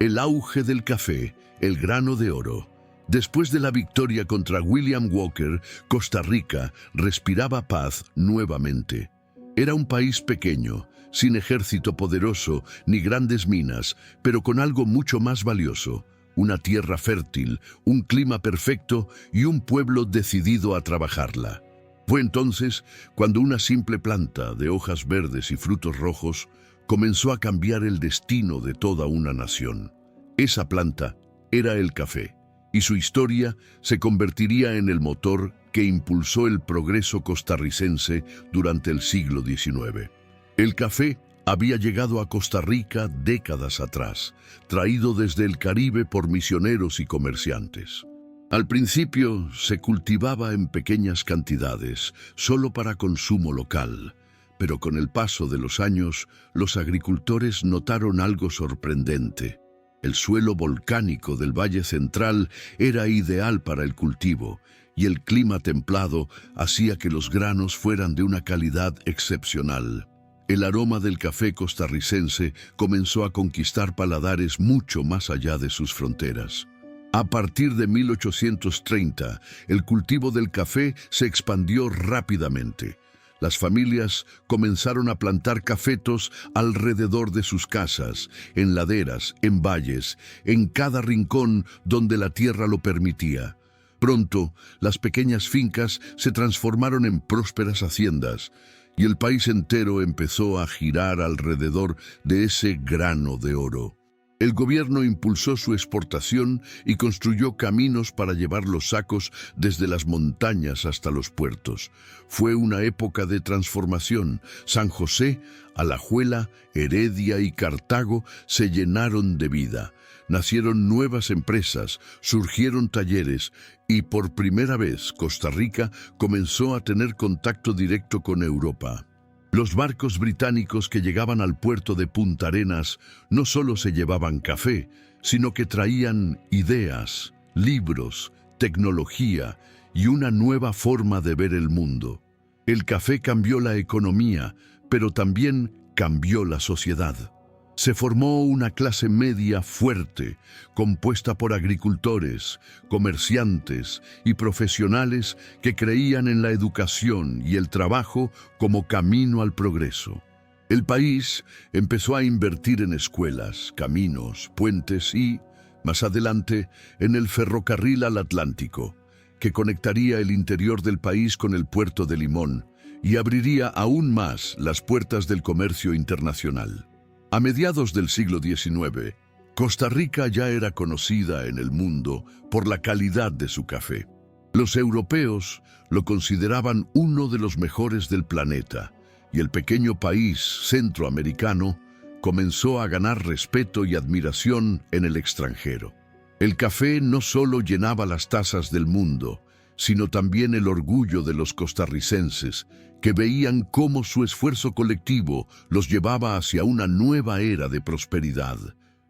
El auge del café, el grano de oro. Después de la victoria contra William Walker, Costa Rica respiraba paz nuevamente. Era un país pequeño, sin ejército poderoso ni grandes minas, pero con algo mucho más valioso: una tierra fértil, un clima perfecto y un pueblo decidido a trabajarla. Fue entonces cuando una simple planta de hojas verdes y frutos rojos comenzó a cambiar el destino de toda una nación. Esa planta era el café, y su historia se convertiría en el motor que impulsó el progreso costarricense durante el siglo XIX. El café había llegado a Costa Rica décadas atrás, traído desde el Caribe por misioneros y comerciantes. Al principio se cultivaba en pequeñas cantidades, solo para consumo local, pero con el paso de los años, los agricultores notaron algo sorprendente. El suelo volcánico del Valle Central era ideal para el cultivo, y el clima templado hacía que los granos fueran de una calidad excepcional. El aroma del café costarricense comenzó a conquistar paladares mucho más allá de sus fronteras. A partir de 1830, el cultivo del café se expandió rápidamente. Las familias comenzaron a plantar cafetos alrededor de sus casas, en laderas, en valles, en cada rincón donde la tierra lo permitía. Pronto, las pequeñas fincas se transformaron en prósperas haciendas, y el país entero empezó a girar alrededor de ese grano de oro. El gobierno impulsó su exportación y construyó caminos para llevar los sacos desde las montañas hasta los puertos. Fue una época de transformación. San José, Alajuela, Heredia y Cartago se llenaron de vida. nacieron nuevas empresas, surgieron talleres y por primera vez Costa Rica comenzó a tener contacto directo con Europa. Los barcos británicos que llegaban al puerto de Punta Arenas no solo se llevaban café, sino que traían ideas, libros, tecnología y una nueva forma de ver el mundo. El café cambió la economía, pero también cambió la sociedad. Se formó una clase media fuerte, compuesta por agricultores, comerciantes y profesionales que creían en la educación y el trabajo como camino al progreso. El país empezó a invertir en escuelas, caminos, puentes y, más adelante, en el ferrocarril al Atlántico, que conectaría el interior del país con el puerto de Limón y abriría aún más las puertas del comercio internacional. A mediados del siglo XIX, Costa Rica ya era conocida en el mundo por la calidad de su café. Los europeos lo consideraban uno de los mejores del planeta, y el pequeño país centroamericano comenzó a ganar respeto y admiración en el extranjero. El café no solo llenaba las tazas del mundo, sino también el orgullo de los costarricenses, que veían cómo su esfuerzo colectivo los llevaba hacia una nueva era de prosperidad.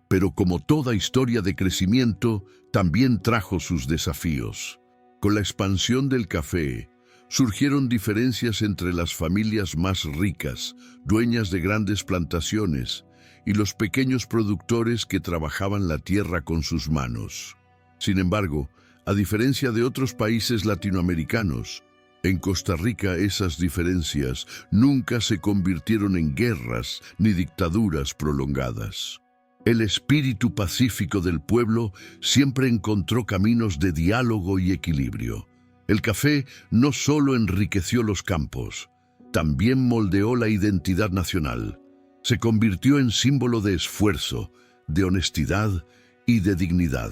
Pero como toda historia de crecimiento, también trajo sus desafíos. Con la expansión del café, surgieron diferencias entre las familias más ricas, dueñas de grandes plantaciones, y los pequeños productores que trabajaban la tierra con sus manos. Sin embargo, a diferencia de otros países latinoamericanos, en Costa Rica esas diferencias nunca se convirtieron en guerras ni dictaduras prolongadas. El espíritu pacífico del pueblo siempre encontró caminos de diálogo y equilibrio. El café no solo enriqueció los campos, también moldeó la identidad nacional. Se convirtió en símbolo de esfuerzo, de honestidad y de dignidad.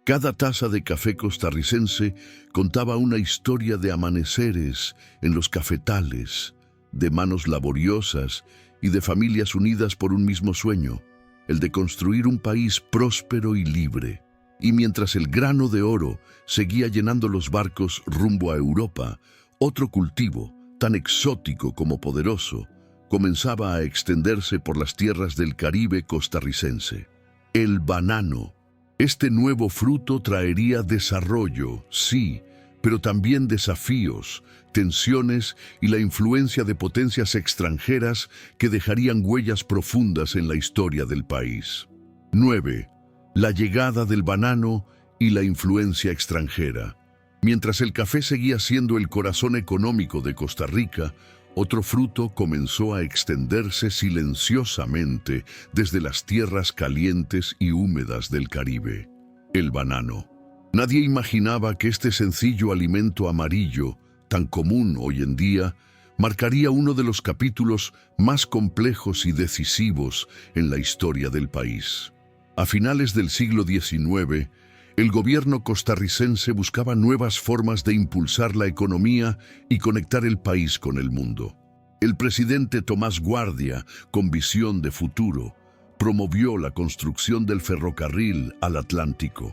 Cada taza de café costarricense contaba una historia de amaneceres en los cafetales, de manos laboriosas y de familias unidas por un mismo sueño, el de construir un país próspero y libre. Y mientras el grano de oro seguía llenando los barcos rumbo a Europa, otro cultivo, tan exótico como poderoso, comenzaba a extenderse por las tierras del Caribe costarricense. El banano. Este nuevo fruto traería desarrollo, sí, pero también desafíos, tensiones y la influencia de potencias extranjeras que dejarían huellas profundas en la historia del país. 9. La llegada del banano y la influencia extranjera. Mientras el café seguía siendo el corazón económico de Costa Rica, otro fruto comenzó a extenderse silenciosamente desde las tierras calientes y húmedas del Caribe: el banano. Nadie imaginaba que este sencillo alimento amarillo, tan común hoy en día, marcaría uno de los capítulos más complejos y decisivos en la historia del país. A finales del siglo XIX, el gobierno costarricense buscaba nuevas formas de impulsar la economía y conectar el país con el mundo. El presidente Tomás Guardia, con visión de futuro, promovió la construcción del ferrocarril al Atlántico,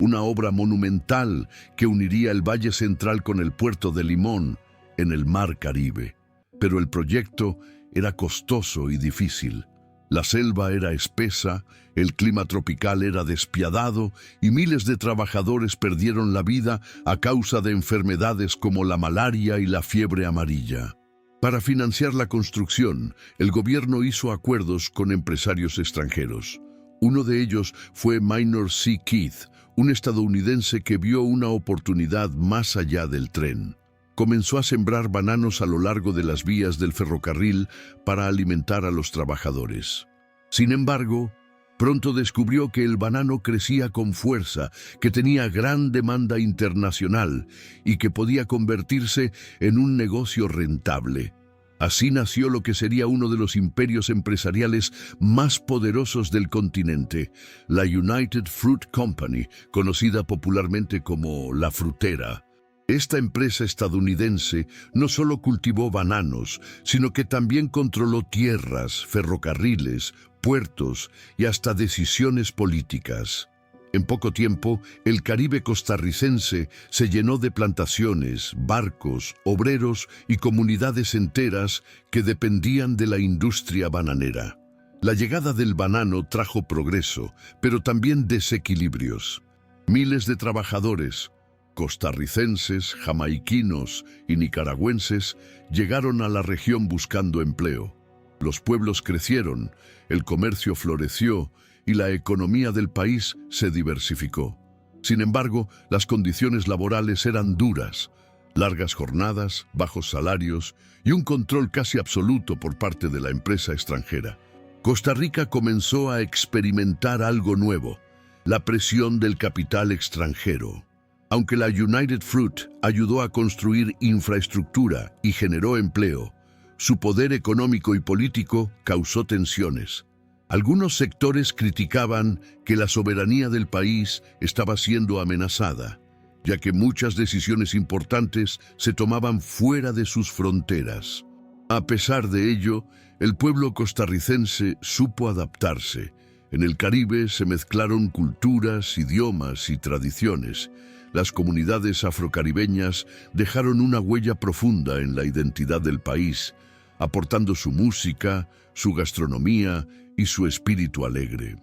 una obra monumental que uniría el Valle Central con el puerto de Limón en el Mar Caribe. Pero el proyecto era costoso y difícil. La selva era espesa, el clima tropical era despiadado y miles de trabajadores perdieron la vida a causa de enfermedades como la malaria y la fiebre amarilla. Para financiar la construcción, el gobierno hizo acuerdos con empresarios extranjeros. Uno de ellos fue Minor C. Keith, un estadounidense que vio una oportunidad más allá del tren. Comenzó a sembrar bananos a lo largo de las vías del ferrocarril para alimentar a los trabajadores. Sin embargo, pronto descubrió que el banano crecía con fuerza, que tenía gran demanda internacional y que podía convertirse en un negocio rentable. Así nació lo que sería uno de los imperios empresariales más poderosos del continente, la United Fruit Company, conocida popularmente como La Frutera. Esta empresa estadounidense no solo cultivó bananos, sino que también controló tierras, ferrocarriles, puertos y hasta decisiones políticas. En poco tiempo, el Caribe costarricense se llenó de plantaciones, barcos, obreros y comunidades enteras que dependían de la industria bananera. La llegada del banano trajo progreso, pero también desequilibrios. Miles de trabajadores, costarricenses, jamaiquinos y nicaragüenses, llegaron a la región buscando empleo. Los pueblos crecieron, el comercio floreció y la economía del país se diversificó. Sin embargo, las condiciones laborales eran duras: largas jornadas, bajos salarios y un control casi absoluto por parte de la empresa extranjera. Costa Rica comenzó a experimentar algo nuevo: la presión del capital extranjero. Aunque la United Fruit ayudó a construir infraestructura y generó empleo, su poder económico y político causó tensiones. Algunos sectores criticaban que la soberanía del país estaba siendo amenazada, ya que muchas decisiones importantes se tomaban fuera de sus fronteras. A pesar de ello, el pueblo costarricense supo adaptarse. En el Caribe se mezclaron culturas, idiomas y tradiciones. Las comunidades afrocaribeñas dejaron una huella profunda en la identidad del país, aportando su música, su gastronomía y su espíritu alegre.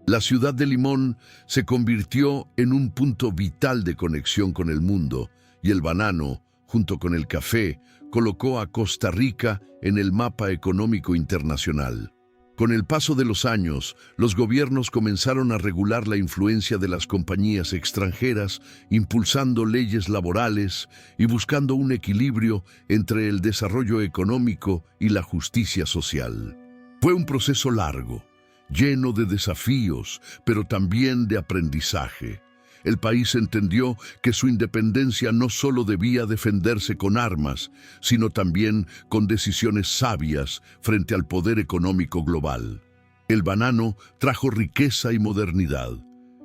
La ciudad de Limón se convirtió en un punto vital de conexión con el mundo, y el banano, junto con el café, colocó a Costa Rica en el mapa económico internacional. Con el paso de los años, los gobiernos comenzaron a regular la influencia de las compañías extranjeras, impulsando leyes laborales y buscando un equilibrio entre el desarrollo económico y la justicia social. Fue un proceso largo, lleno de desafíos, pero también de aprendizaje. El país entendió que su independencia no solo debía defenderse con armas, sino también con decisiones sabias frente al poder económico global. El banano trajo riqueza y modernidad,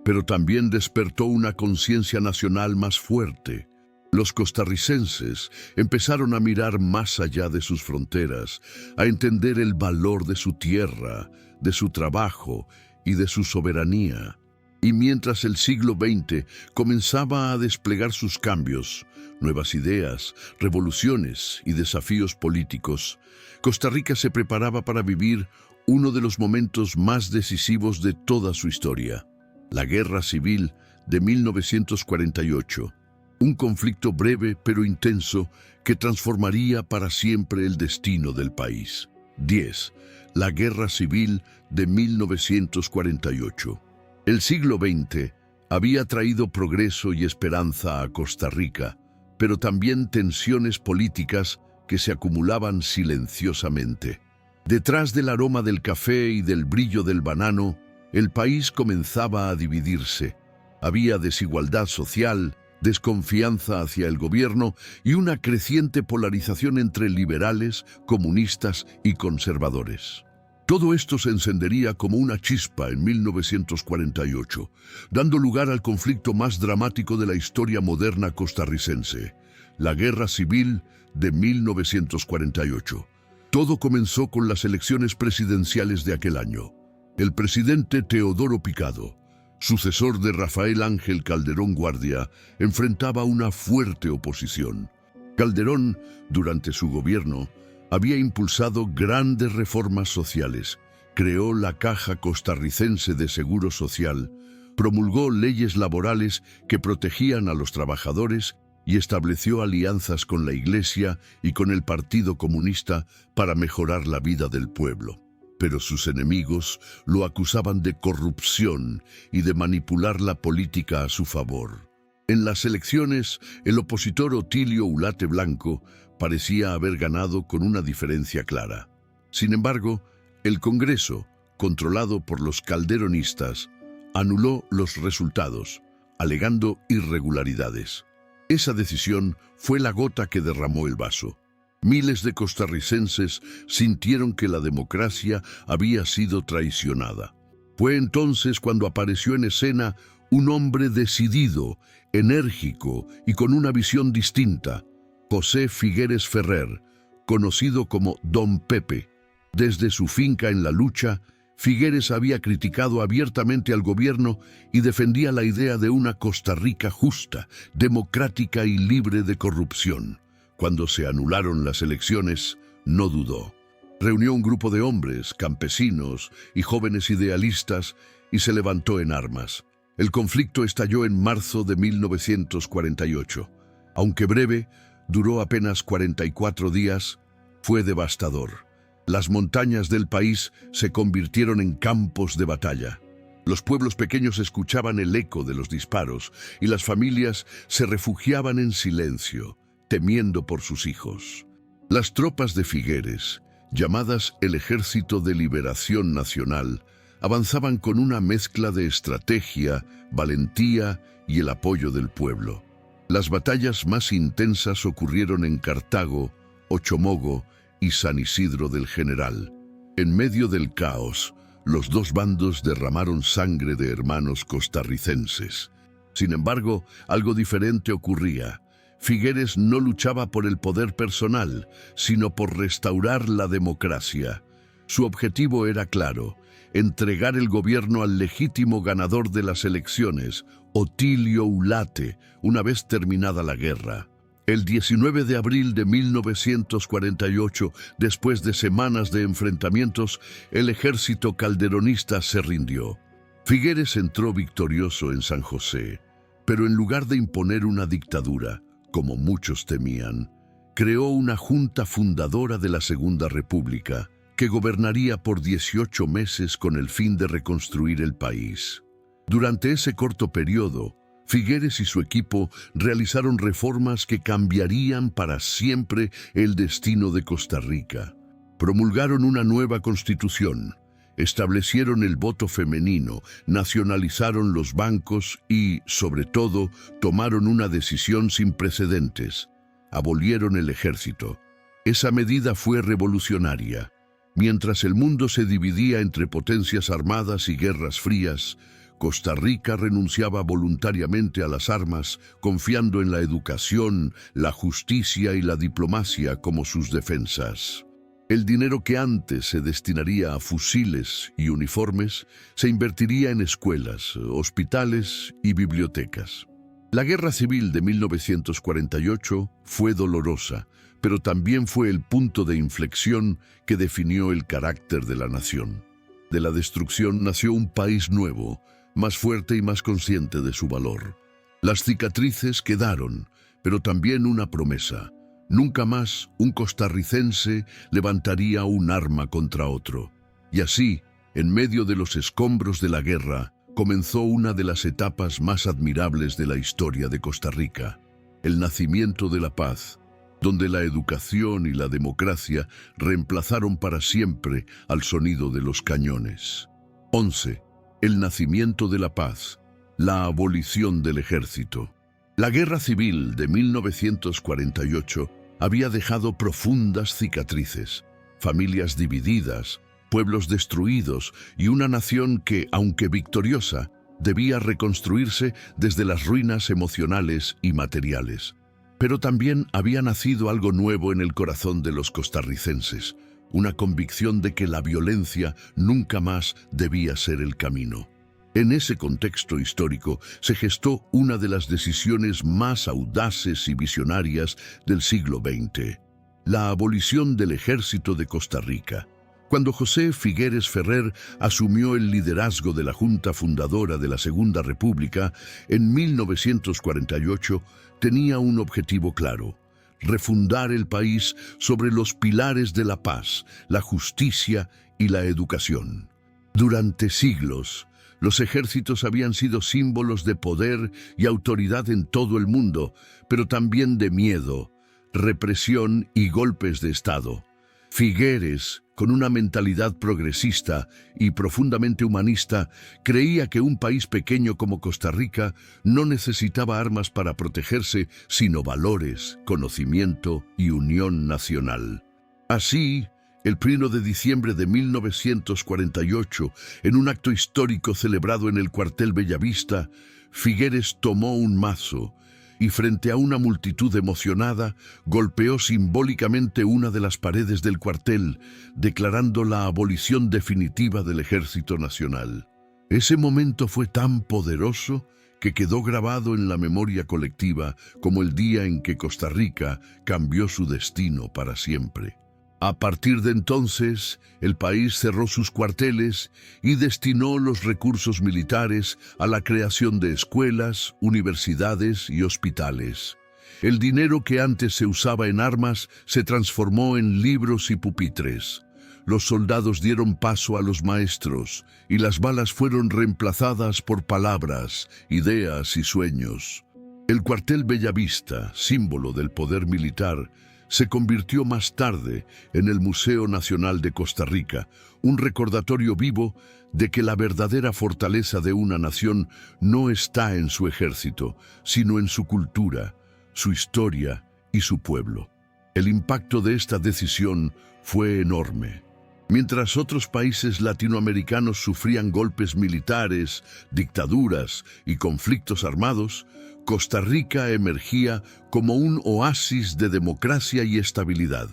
pero también despertó una conciencia nacional más fuerte. Los costarricenses empezaron a mirar más allá de sus fronteras, a entender el valor de su tierra, de su trabajo y de su soberanía. Y mientras el siglo XX comenzaba a desplegar sus cambios, nuevas ideas, revoluciones y desafíos políticos, Costa Rica se preparaba para vivir uno de los momentos más decisivos de toda su historia: la Guerra Civil de 1948. Un conflicto breve pero intenso que transformaría para siempre el destino del país. 10. La Guerra Civil de 1948. El siglo XX había traído progreso y esperanza a Costa Rica, pero también tensiones políticas que se acumulaban silenciosamente. Detrás del aroma del café y del brillo del banano, el país comenzaba a dividirse. Había desigualdad social, desconfianza hacia el gobierno y una creciente polarización entre liberales, comunistas y conservadores. Todo esto se encendería como una chispa en 1948, dando lugar al conflicto más dramático de la historia moderna costarricense: la Guerra Civil de 1948. Todo comenzó con las elecciones presidenciales de aquel año. El presidente Teodoro Picado, sucesor de Rafael Ángel Calderón Guardia, enfrentaba una fuerte oposición. Calderón, durante su gobierno, había impulsado grandes reformas sociales, creó la Caja Costarricense de Seguro Social, promulgó leyes laborales que protegían a los trabajadores y estableció alianzas con la Iglesia y con el Partido Comunista para mejorar la vida del pueblo. Pero sus enemigos lo acusaban de corrupción y de manipular la política a su favor. En las elecciones, el opositor Otilio Ulate Blanco parecía haber ganado con una diferencia clara. Sin embargo, el Congreso, controlado por los calderonistas, anuló los resultados, alegando irregularidades. Esa decisión fue la gota que derramó el vaso. Miles de costarricenses sintieron que la democracia había sido traicionada. Fue entonces cuando apareció en escena un hombre decidido, enérgico y con una visión distinta: José Figueres Ferrer, conocido como Don Pepe. Desde su finca en La Lucha, Figueres había criticado abiertamente al gobierno y defendía la idea de una Costa Rica justa, democrática y libre de corrupción. Cuando se anularon las elecciones, no dudó. Reunió un grupo de hombres, campesinos y jóvenes idealistas y se levantó en armas. El conflicto estalló en marzo de 1948. Aunque breve, duró apenas 44 días, fue devastador. Las montañas del país se convirtieron en campos de batalla. Los pueblos pequeños escuchaban el eco de los disparos y las familias se refugiaban en silencio, temiendo por sus hijos. Las tropas de Figueres, llamadas el Ejército de Liberación Nacional, avanzaban con una mezcla de estrategia, valentía y el apoyo del pueblo. Las batallas más intensas ocurrieron en Cartago, Ochomogo y San Isidro del General. En medio del caos, los dos bandos derramaron sangre de hermanos costarricenses. Sin embargo, algo diferente ocurría. Figueres no luchaba por el poder personal, sino por restaurar la democracia. Su objetivo era claro: entregar el gobierno al legítimo ganador de las elecciones, Otilio Ulate, una vez terminada la guerra. El 19 de abril de 1948, después de semanas de enfrentamientos, el ejército calderonista se rindió. Figueres entró victorioso en San José, pero en lugar de imponer una dictadura, como muchos temían, creó una junta fundadora de la Segunda República, que gobernaría por 18 meses con el fin de reconstruir el país. Durante ese corto periodo, Figueres y su equipo realizaron reformas que cambiarían para siempre el destino de Costa Rica. Promulgaron una nueva constitución, establecieron el voto femenino, nacionalizaron los bancos y, sobre todo, tomaron una decisión sin precedentes: abolieron el ejército. Esa medida fue revolucionaria. Mientras el mundo se dividía entre potencias armadas y guerras frías, Costa Rica renunciaba voluntariamente a las armas, confiando en la educación, la justicia y la diplomacia como sus defensas. El dinero que antes se destinaría a fusiles y uniformes se invertiría en escuelas, hospitales y bibliotecas. La Guerra Civil de 1948 fue dolorosa, pero también fue el punto de inflexión que definió el carácter de la nación. De la destrucción nació un país nuevo, más fuerte y más consciente de su valor. Las cicatrices quedaron, pero también una promesa: nunca más un costarricense levantaría un arma contra otro. Y así, en medio de los escombros de la guerra, comenzó una de las etapas más admirables de la historia de Costa Rica: el nacimiento de la paz, donde la educación y la democracia reemplazaron para siempre al sonido de los cañones. 11. El nacimiento de la paz, la abolición del ejército. La Guerra Civil de 1948 había dejado profundas cicatrices, familias divididas, pueblos destruidos y una nación que, aunque victoriosa, debía reconstruirse desde las ruinas emocionales y materiales. Pero también había nacido algo nuevo en el corazón de los costarricenses: una convicción de que la violencia nunca más debía ser el camino. En ese contexto histórico se gestó una de las decisiones más audaces y visionarias del siglo XX: la abolición del Ejército de Costa Rica. Cuando José Figueres Ferrer asumió el liderazgo de la Junta Fundadora de la Segunda República en 1948, tenía un objetivo claro: refundar el país sobre los pilares de la paz, la justicia y la educación. Durante siglos, los ejércitos habían sido símbolos de poder y autoridad en todo el mundo, pero también de miedo, represión y golpes de Estado. Figueres, con una mentalidad progresista y profundamente humanista, creía que un país pequeño como Costa Rica no necesitaba armas para protegerse, sino valores, conocimiento y unión nacional. Así, el 1 de diciembre de 1948, en un acto histórico celebrado en el cuartel Bellavista, Figueres tomó un mazo y frente a una multitud emocionada, golpeó simbólicamente una de las paredes del cuartel, declarando la abolición definitiva del Ejército Nacional. Ese momento fue tan poderoso que quedó grabado en la memoria colectiva como el día en que Costa Rica cambió su destino para siempre. A partir de entonces, el país cerró sus cuarteles y destinó los recursos militares a la creación de escuelas, universidades y hospitales. El dinero que antes se usaba en armas se transformó en libros y pupitres. Los soldados dieron paso a los maestros y las balas fueron reemplazadas por palabras, ideas y sueños. El cuartel Bellavista, símbolo del poder militar, se convirtió más tarde en el Museo Nacional de Costa Rica, un recordatorio vivo de que la verdadera fortaleza de una nación no está en su ejército, sino en su cultura, su historia y su pueblo. El impacto de esta decisión fue enorme. Mientras otros países latinoamericanos sufrían golpes militares, dictaduras y conflictos armados, Costa Rica emergía como un oasis de democracia y estabilidad.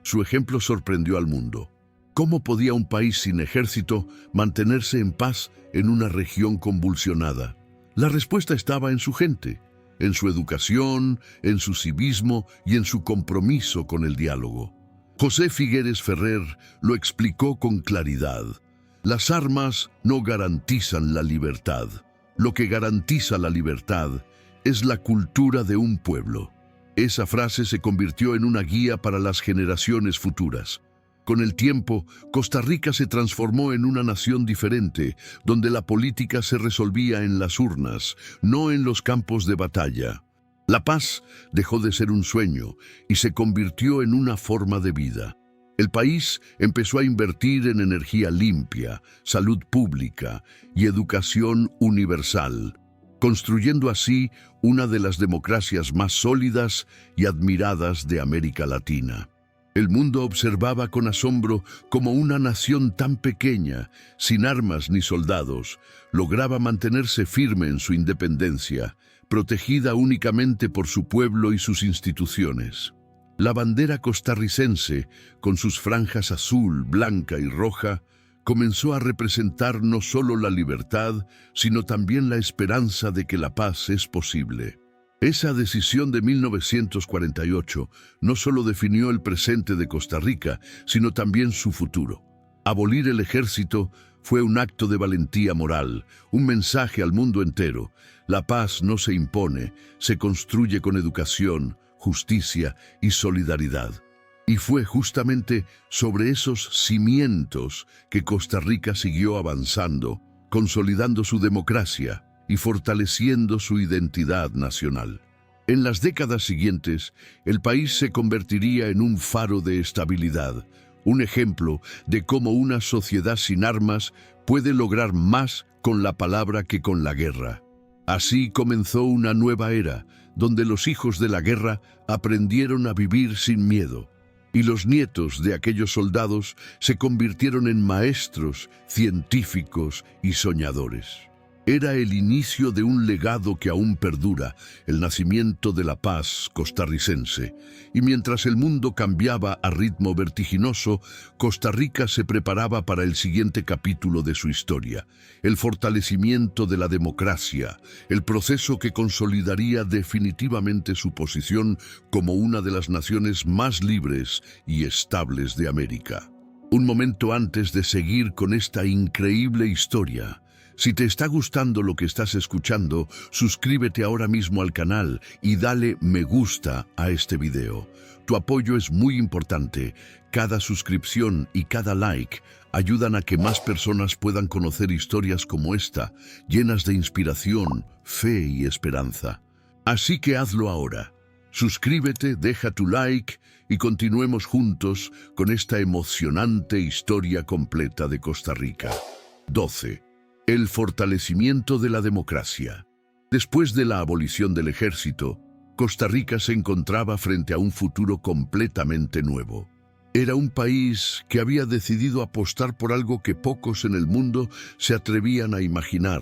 Su ejemplo sorprendió al mundo. ¿Cómo podía un país sin ejército mantenerse en paz en una región convulsionada? La respuesta estaba en su gente, en su educación, en su civismo y en su compromiso con el diálogo. José Figueres Ferrer lo explicó con claridad. Las armas no garantizan la libertad. Lo que garantiza la libertad es la cultura de un pueblo. Esa frase se convirtió en una guía para las generaciones futuras. Con el tiempo, Costa Rica se transformó en una nación diferente, donde la política se resolvía en las urnas, no en los campos de batalla. La paz dejó de ser un sueño y se convirtió en una forma de vida. El país empezó a invertir en energía limpia, salud pública y educación universal, construyendo así una de las democracias más sólidas y admiradas de América Latina. El mundo observaba con asombro cómo una nación tan pequeña, sin armas ni soldados, lograba mantenerse firme en su independencia, protegida únicamente por su pueblo y sus instituciones. La bandera costarricense, con sus franjas azul, blanca y roja, comenzó a representar no solo la libertad, sino también la esperanza de que la paz es posible. Esa decisión de 1948 no solo definió el presente de Costa Rica, sino también su futuro. Abolir el ejército fue un acto de valentía moral, un mensaje al mundo entero. La paz no se impone, se construye con educación, justicia y solidaridad. Y fue justamente sobre esos cimientos que Costa Rica siguió avanzando, consolidando su democracia y fortaleciendo su identidad nacional. En las décadas siguientes, el país se convertiría en un faro de estabilidad, un ejemplo de cómo una sociedad sin armas puede lograr más con la palabra que con la guerra. Así comenzó una nueva era, donde los hijos de la guerra aprendieron a vivir sin miedo, y los nietos de aquellos soldados se convirtieron en maestros, científicos y soñadores. Era el inicio de un legado que aún perdura, el nacimiento de la paz costarricense. Y mientras el mundo cambiaba a ritmo vertiginoso, Costa Rica se preparaba para el siguiente capítulo de su historia, el fortalecimiento de la democracia, el proceso que consolidaría definitivamente su posición como una de las naciones más libres y estables de América. Un momento antes de seguir con esta increíble historia, si te está gustando lo que estás escuchando, suscríbete ahora mismo al canal y dale me gusta a este video. Tu apoyo es muy importante. Cada suscripción y cada like ayudan a que más personas puedan conocer historias como esta, llenas de inspiración, fe y esperanza. Así que hazlo ahora. Suscríbete, deja tu like y continuemos juntos con esta emocionante historia completa de Costa Rica. 12. El fortalecimiento de la democracia. Después de la abolición del ejército, Costa Rica se encontraba frente a un futuro completamente nuevo. Era un país que había decidido apostar por algo que pocos en el mundo se atrevían a imaginar: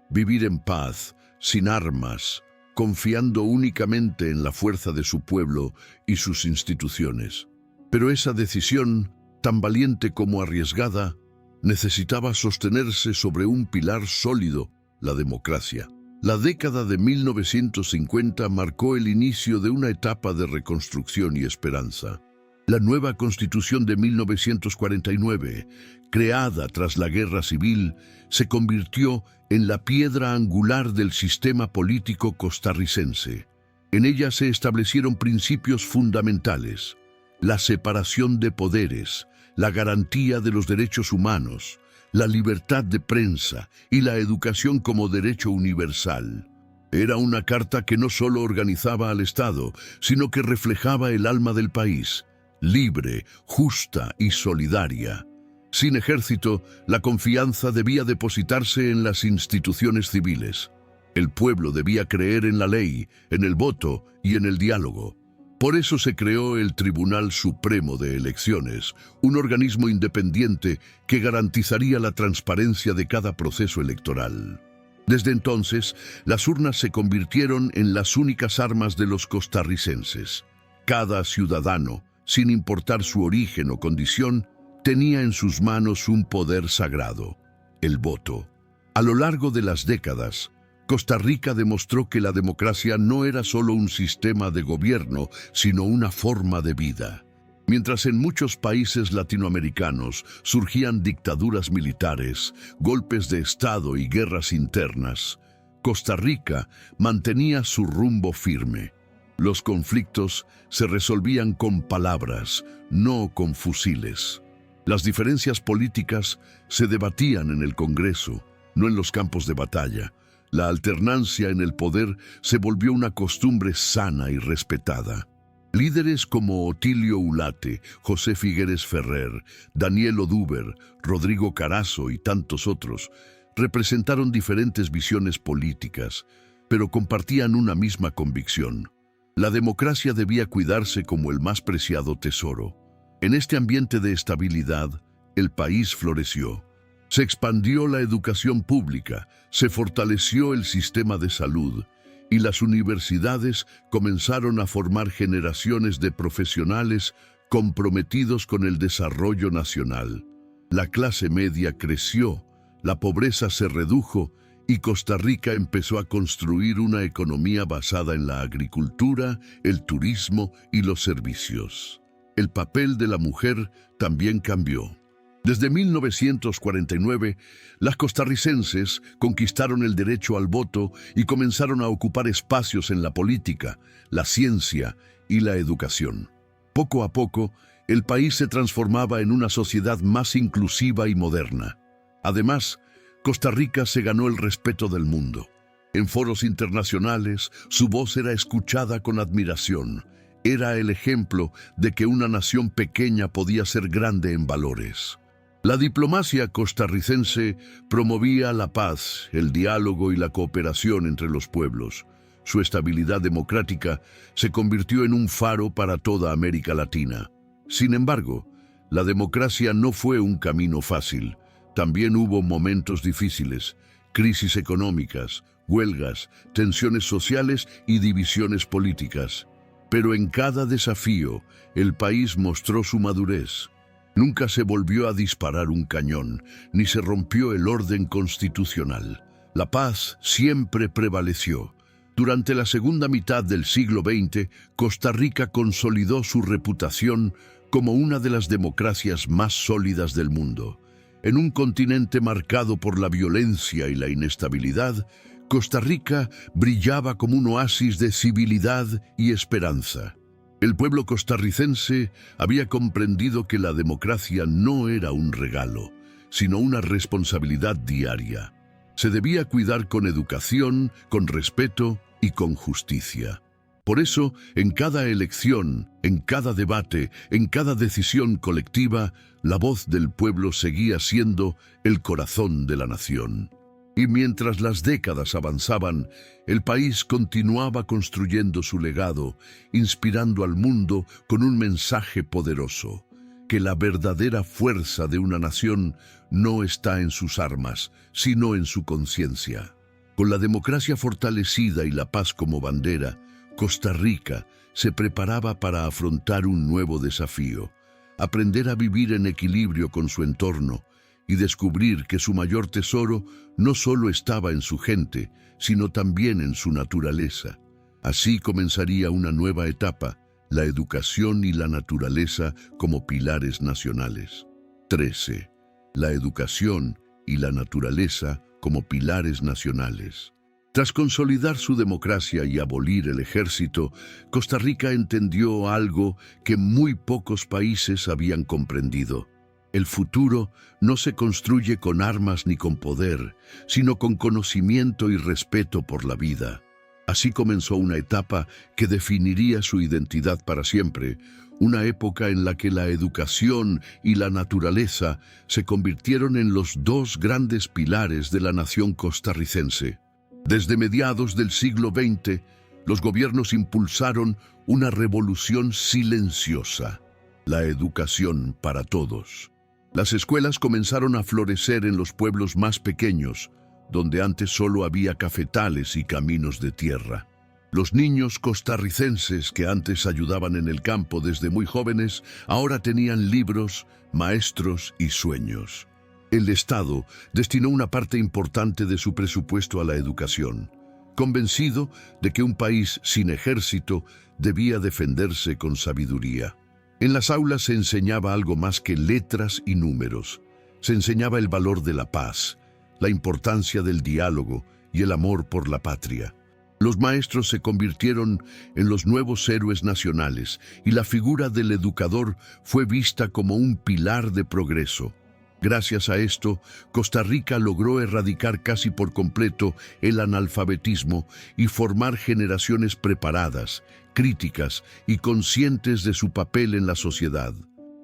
vivir en paz, sin armas, confiando únicamente en la fuerza de su pueblo y sus instituciones. Pero esa decisión, tan valiente como arriesgada, necesitaba sostenerse sobre un pilar sólido: la democracia. La década de 1950 marcó el inicio de una etapa de reconstrucción y esperanza. La nueva Constitución de 1949, creada tras la Guerra Civil, se convirtió en la piedra angular del sistema político costarricense. En ella se establecieron principios fundamentales: la separación de poderes, la garantía de los derechos humanos, la libertad de prensa y la educación como derecho universal. Era una carta que no solo organizaba al Estado, sino que reflejaba el alma del país: libre, justa y solidaria. Sin ejército, la confianza debía depositarse en las instituciones civiles. El pueblo debía creer en la ley, en el voto y en el diálogo. Por eso se creó el Tribunal Supremo de Elecciones, un organismo independiente que garantizaría la transparencia de cada proceso electoral. Desde entonces, las urnas se convirtieron en las únicas armas de los costarricenses. Cada ciudadano, sin importar su origen o condición, tenía en sus manos un poder sagrado: el voto. A lo largo de las décadas, Costa Rica demostró que la democracia no era solo un sistema de gobierno, sino una forma de vida. Mientras en muchos países latinoamericanos surgían dictaduras militares, golpes de Estado y guerras internas, Costa Rica mantenía su rumbo firme. Los conflictos se resolvían con palabras, no con fusiles. Las diferencias políticas se debatían en el Congreso, no en los campos de batalla. La alternancia en el poder se volvió una costumbre sana y respetada. Líderes como Otilio Ulate, José Figueres Ferrer, Daniel Oduber, Rodrigo Carazo y tantos otros representaron diferentes visiones políticas, pero compartían una misma convicción: la democracia debía cuidarse como el más preciado tesoro. En este ambiente de estabilidad, el país floreció. Se expandió la educación pública, se fortaleció el sistema de salud y las universidades comenzaron a formar generaciones de profesionales comprometidos con el desarrollo nacional. La clase media creció, la pobreza se redujo y Costa Rica empezó a construir una economía basada en la agricultura, el turismo y los servicios. El papel de la mujer también cambió. Desde 1949, las costarricenses conquistaron el derecho al voto y comenzaron a ocupar espacios en la política, la ciencia y la educación. Poco a poco, el país se transformaba en una sociedad más inclusiva y moderna. Además, Costa Rica se ganó el respeto del mundo. En foros internacionales, su voz era escuchada con admiración. Era el ejemplo de que una nación pequeña podía ser grande en valores. La diplomacia costarricense promovía la paz, el diálogo y la cooperación entre los pueblos. Su estabilidad democrática se convirtió en un faro para toda América Latina. Sin embargo, la democracia no fue un camino fácil. También hubo momentos difíciles: crisis económicas, huelgas, tensiones sociales y divisiones políticas. Pero en cada desafío, el país mostró su madurez. Nunca se volvió a disparar un cañón, ni se rompió el orden constitucional. La paz siempre prevaleció. Durante la segunda mitad del siglo XX, Costa Rica consolidó su reputación como una de las democracias más sólidas del mundo. En un continente marcado por la violencia y la inestabilidad, Costa Rica brillaba como un oasis de civilidad y esperanza. El pueblo costarricense había comprendido que la democracia no era un regalo, sino una responsabilidad diaria. Se debía cuidar con educación, con respeto y con justicia. Por eso, en cada elección, en cada debate, en cada decisión colectiva, la voz del pueblo seguía siendo el corazón de la nación. Y mientras las décadas avanzaban, el país continuaba construyendo su legado, inspirando al mundo con un mensaje poderoso: que la verdadera fuerza de una nación no está en sus armas, sino en su conciencia. Con la democracia fortalecida y la paz como bandera, Costa Rica se preparaba para afrontar un nuevo desafío: aprender a vivir en equilibrio con su entorno y descubrir que su mayor tesoro no solo estaba en su gente, sino también en su naturaleza. Así comenzaría una nueva etapa: la educación y la naturaleza como pilares nacionales. 13. La educación y la naturaleza como pilares nacionales. Tras consolidar su democracia y abolir el ejército, Costa Rica entendió algo que muy pocos países habían comprendido: el futuro no se construye con armas ni con poder, sino con conocimiento y respeto por la vida. Así comenzó una etapa que definiría su identidad para siempre, una época en la que la educación y la naturaleza se convirtieron en los dos grandes pilares de la nación costarricense. Desde mediados del siglo XX, los gobiernos impulsaron una revolución silenciosa: la educación para todos. Las escuelas comenzaron a florecer en los pueblos más pequeños, donde antes solo había cafetales y caminos de tierra. Los niños costarricenses que antes ayudaban en el campo desde muy jóvenes, ahora tenían libros, maestros y sueños. El Estado destinó una parte importante de su presupuesto a la educación, convencido de que un país sin ejército debía defenderse con sabiduría. En las aulas se enseñaba algo más que letras y números. Se enseñaba el valor de la paz, la importancia del diálogo y el amor por la patria. Los maestros se convirtieron en los nuevos héroes nacionales y la figura del educador fue vista como un pilar de progreso. Gracias a esto, Costa Rica logró erradicar casi por completo el analfabetismo y formar generaciones preparadas, críticas y conscientes de su papel en la sociedad.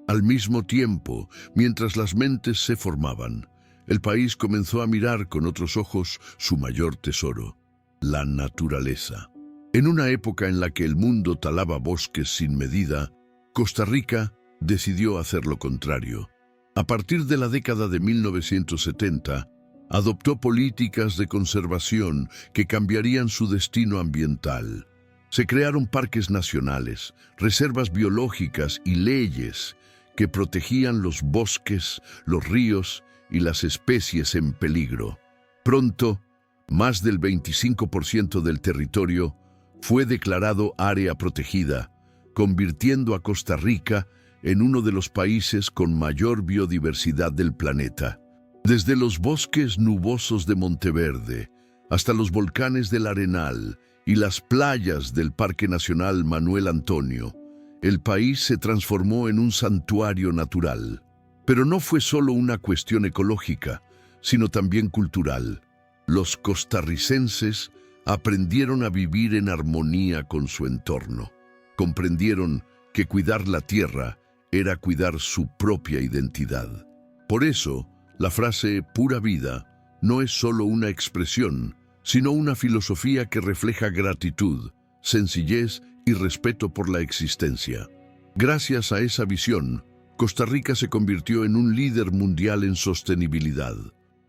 Al mismo tiempo, mientras las mentes se formaban, el país comenzó a mirar con otros ojos su mayor tesoro: la naturaleza. En una época en la que el mundo talaba bosques sin medida, Costa Rica decidió hacer lo contrario. A partir de la década de 1970, adoptó políticas de conservación que cambiarían su destino ambiental. Se crearon parques nacionales, reservas biológicas y leyes que protegían los bosques, los ríos y las especies en peligro. Pronto, más del 25% del territorio fue declarado área protegida, convirtiendo a Costa Rica en uno de los países con mayor biodiversidad del planeta. Desde los bosques nubosos de Monteverde hasta los volcanes del Arenal y las playas del Parque Nacional Manuel Antonio, el país se transformó en un santuario natural. Pero no fue solo una cuestión ecológica, sino también cultural. Los costarricenses aprendieron a vivir en armonía con su entorno. Comprendieron que cuidar la tierra era cuidar su propia identidad. Por eso, la frase pura vida no es solo una expresión, sino una filosofía que refleja gratitud, sencillez y respeto por la existencia. Gracias a esa visión, Costa Rica se convirtió en un líder mundial en sostenibilidad.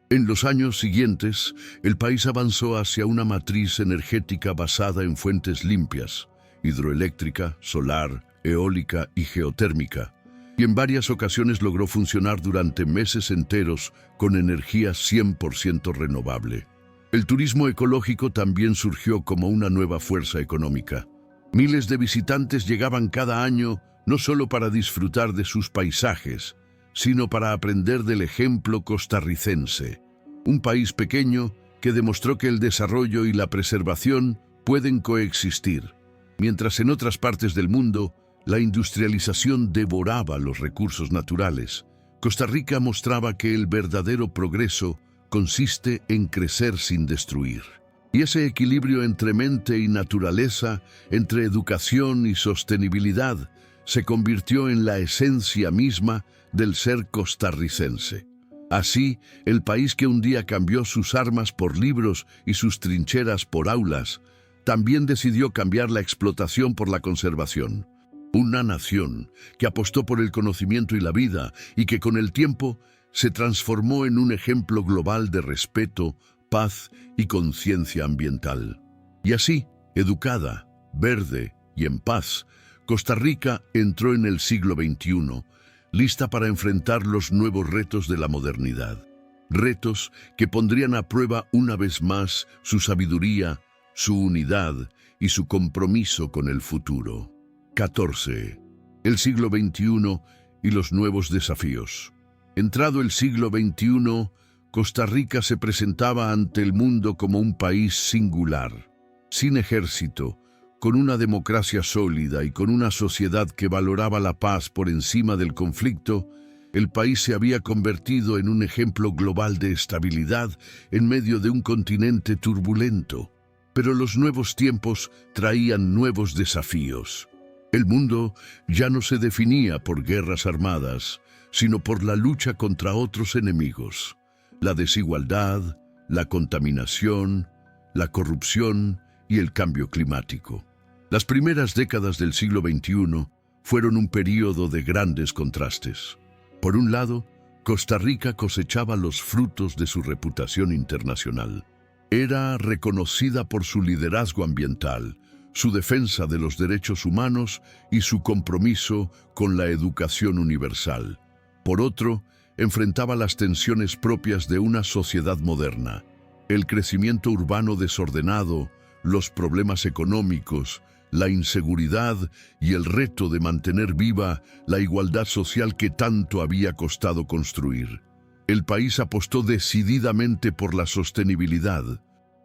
En los años siguientes, el país avanzó hacia una matriz energética basada en fuentes limpias: hidroeléctrica, solar, eólica y geotérmica, y en varias ocasiones logró funcionar durante meses enteros con energía 100% renovable. El turismo ecológico también surgió como una nueva fuerza económica. Miles de visitantes llegaban cada año no solo para disfrutar de sus paisajes, sino para aprender del ejemplo costarricense, un país pequeño que demostró que el desarrollo y la preservación pueden coexistir. Mientras en otras partes del mundo la industrialización devoraba los recursos naturales, Costa Rica mostraba que el verdadero progreso consiste en crecer sin destruir. Y ese equilibrio entre mente y naturaleza, entre educación y sostenibilidad, se convirtió en la esencia misma del ser costarricense. Así, el país que un día cambió sus armas por libros y sus trincheras por aulas, también decidió cambiar la explotación por la conservación. Una nación que apostó por el conocimiento y la vida y que con el tiempo se transformó en un ejemplo global de respeto, paz y conciencia ambiental. Y así, educada, verde y en paz, Costa Rica entró en el siglo XXI, lista para enfrentar los nuevos retos de la modernidad. Retos que pondrían a prueba una vez más su sabiduría, su unidad y su compromiso con el futuro. 14. El siglo XXI y los nuevos desafíos. Entrado el siglo XXI, Costa Rica se presentaba ante el mundo como un país singular, sin ejército, con una democracia sólida y con una sociedad que valoraba la paz por encima del conflicto. El país se había convertido en un ejemplo global de estabilidad en medio de un continente turbulento. Pero los nuevos tiempos traían nuevos desafíos. El mundo ya no se definía por guerras armadas, sino por la lucha contra otros enemigos: la desigualdad, la contaminación, la corrupción y el cambio climático. Las primeras décadas del siglo XXI fueron un período de grandes contrastes. Por un lado, Costa Rica cosechaba los frutos de su reputación internacional. Era reconocida por su liderazgo ambiental, su defensa de los derechos humanos y su compromiso con la educación universal. Por otro, enfrentaba las tensiones propias de una sociedad moderna: el crecimiento urbano desordenado, los problemas económicos, la inseguridad y el reto de mantener viva la igualdad social que tanto había costado construir. El país apostó decididamente por la sostenibilidad.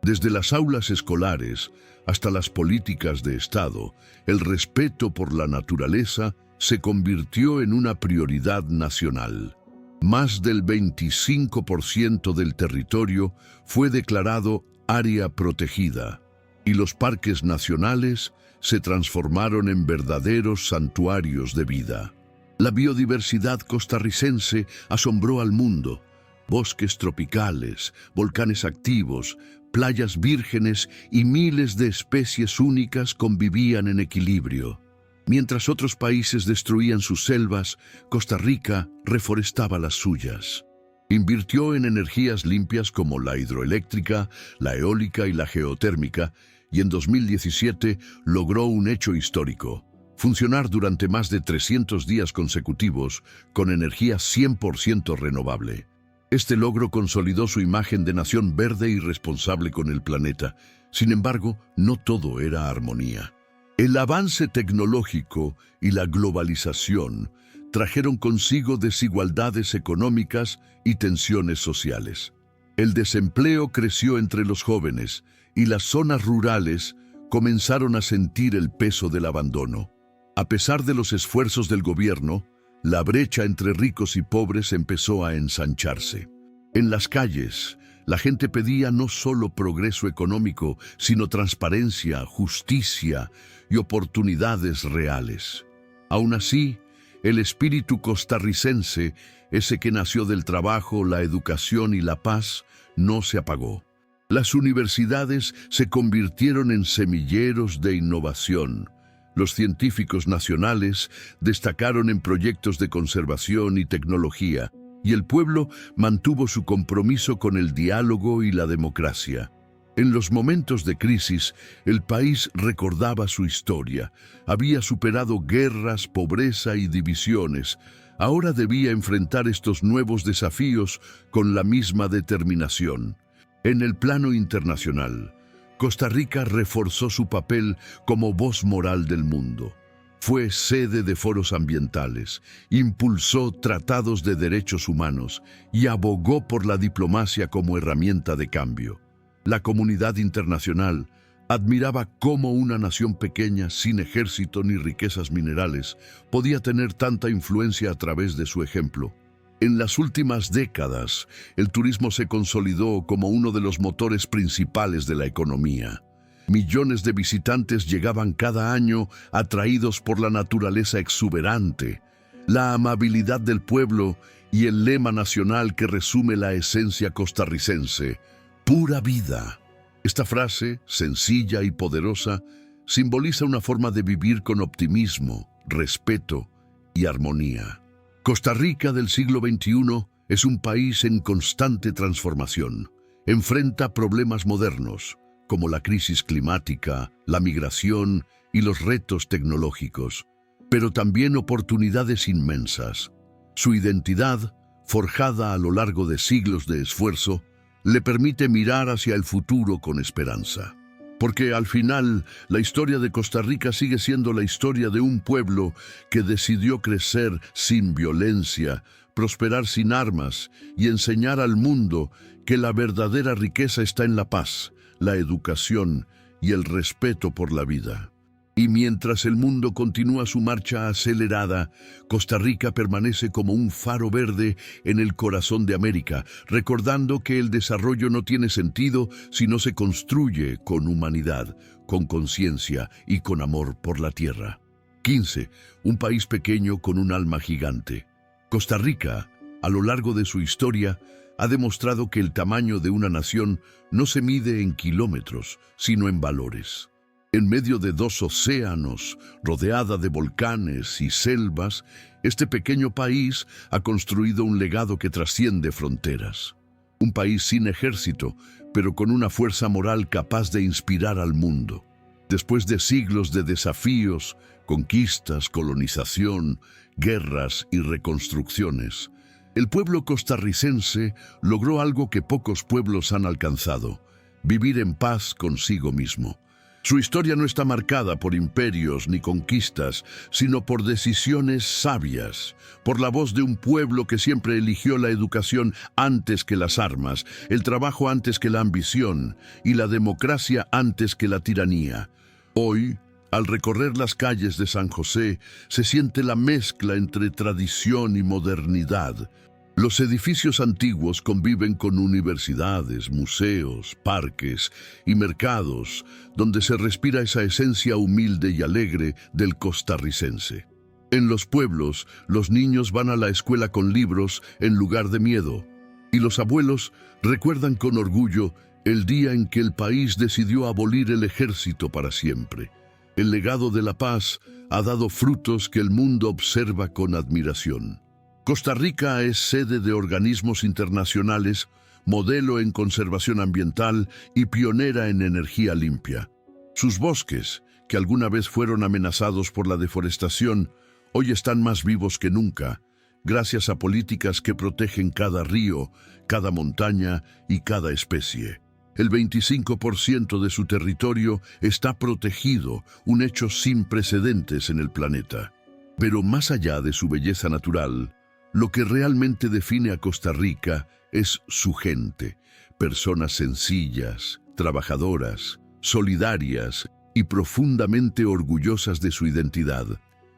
Desde las aulas escolares hasta las políticas de Estado, el respeto por la naturaleza se convirtió en una prioridad nacional. Más del 25% del territorio fue declarado área protegida, y los parques nacionales se transformaron en verdaderos santuarios de vida. La biodiversidad costarricense asombró al mundo. Bosques tropicales, volcanes activos, playas vírgenes y miles de especies únicas convivían en equilibrio. Mientras otros países destruían sus selvas, Costa Rica reforestaba las suyas. Invirtió en energías limpias como la hidroeléctrica, la eólica y la geotérmica, y en 2017 logró un hecho histórico: funcionar durante más de 300 días consecutivos con energía 100% renovable. Este logro consolidó su imagen de nación verde y responsable con el planeta. Sin embargo, no todo era armonía. El avance tecnológico y la globalización trajeron consigo desigualdades económicas y tensiones sociales. El desempleo creció entre los jóvenes y las zonas rurales comenzaron a sentir el peso del abandono. A pesar de los esfuerzos del gobierno, la brecha entre ricos y pobres empezó a ensancharse. En las calles, la gente pedía no solo progreso económico, sino transparencia, justicia y oportunidades reales. Aún así, el espíritu costarricense, ese que nació del trabajo, la educación y la paz, no se apagó. Las universidades se convirtieron en semilleros de innovación. Los científicos nacionales destacaron en proyectos de conservación y tecnología, y el pueblo mantuvo su compromiso con el diálogo y la democracia. En los momentos de crisis, el país recordaba su historia. Había superado guerras, pobreza y divisiones. Ahora debía enfrentar estos nuevos desafíos con la misma determinación. En el plano internacional, Costa Rica reforzó su papel como voz moral del mundo. Fue sede de foros ambientales, impulsó tratados de derechos humanos y abogó por la diplomacia como herramienta de cambio. La comunidad internacional admiraba cómo una nación pequeña, sin ejército ni riquezas minerales, podía tener tanta influencia a través de su ejemplo. En las últimas décadas, el turismo se consolidó como uno de los motores principales de la economía. Millones de visitantes llegaban cada año atraídos por la naturaleza exuberante, la amabilidad del pueblo y el lema nacional que resume la esencia costarricense: pura vida. Esta frase, sencilla y poderosa, simboliza una forma de vivir con optimismo, respeto y armonía. Costa Rica del siglo XXI es un país en constante transformación. enfrenta problemas modernos, como la crisis climática, la migración y los retos tecnológicos, pero también oportunidades inmensas. Su identidad, forjada a lo largo de siglos de esfuerzo, le permite mirar hacia el futuro con esperanza. Porque al final, la historia de Costa Rica sigue siendo la historia de un pueblo que decidió crecer sin violencia, prosperar sin armas y enseñar al mundo que la verdadera riqueza está en la paz, la educación y el respeto por la vida. Y mientras el mundo continúa su marcha acelerada, Costa Rica permanece como un faro verde en el corazón de América, recordando que el desarrollo no tiene sentido si no se construye con humanidad, con conciencia y con amor por la tierra. 15. Un país pequeño con un alma gigante. Costa Rica, a lo largo de su historia, ha demostrado que el tamaño de una nación no se mide en kilómetros, sino en valores. En medio de dos océanos, rodeada de volcanes y selvas, este pequeño país ha construido un legado que trasciende fronteras. Un país sin ejército, pero con una fuerza moral capaz de inspirar al mundo. Después de siglos de desafíos, conquistas, colonización, guerras y reconstrucciones, el pueblo costarricense logró algo que pocos pueblos han alcanzado: vivir en paz consigo mismo. Su historia no está marcada por imperios ni conquistas, sino por decisiones sabias, por la voz de un pueblo que siempre eligió la educación antes que las armas, el trabajo antes que la ambición y la democracia antes que la tiranía. Hoy, al recorrer las calles de San José, se siente la mezcla entre tradición y modernidad. Los edificios antiguos conviven con universidades, museos, parques y mercados, donde se respira esa esencia humilde y alegre del costarricense. En los pueblos, los niños van a la escuela con libros en lugar de miedo, y los abuelos recuerdan con orgullo el día en que el país decidió abolir el ejército para siempre. El legado de la paz ha dado frutos que el mundo observa con admiración. Costa Rica es sede de organismos internacionales, modelo en conservación ambiental y pionera en energía limpia. Sus bosques, que alguna vez fueron amenazados por la deforestación, hoy están más vivos que nunca, gracias a políticas que protegen cada río, cada montaña y cada especie. El 25% de su territorio está protegido, un hecho sin precedentes en el planeta. Pero más allá de su belleza natural, lo que realmente define a Costa Rica es su gente, personas sencillas, trabajadoras, solidarias y profundamente orgullosas de su identidad.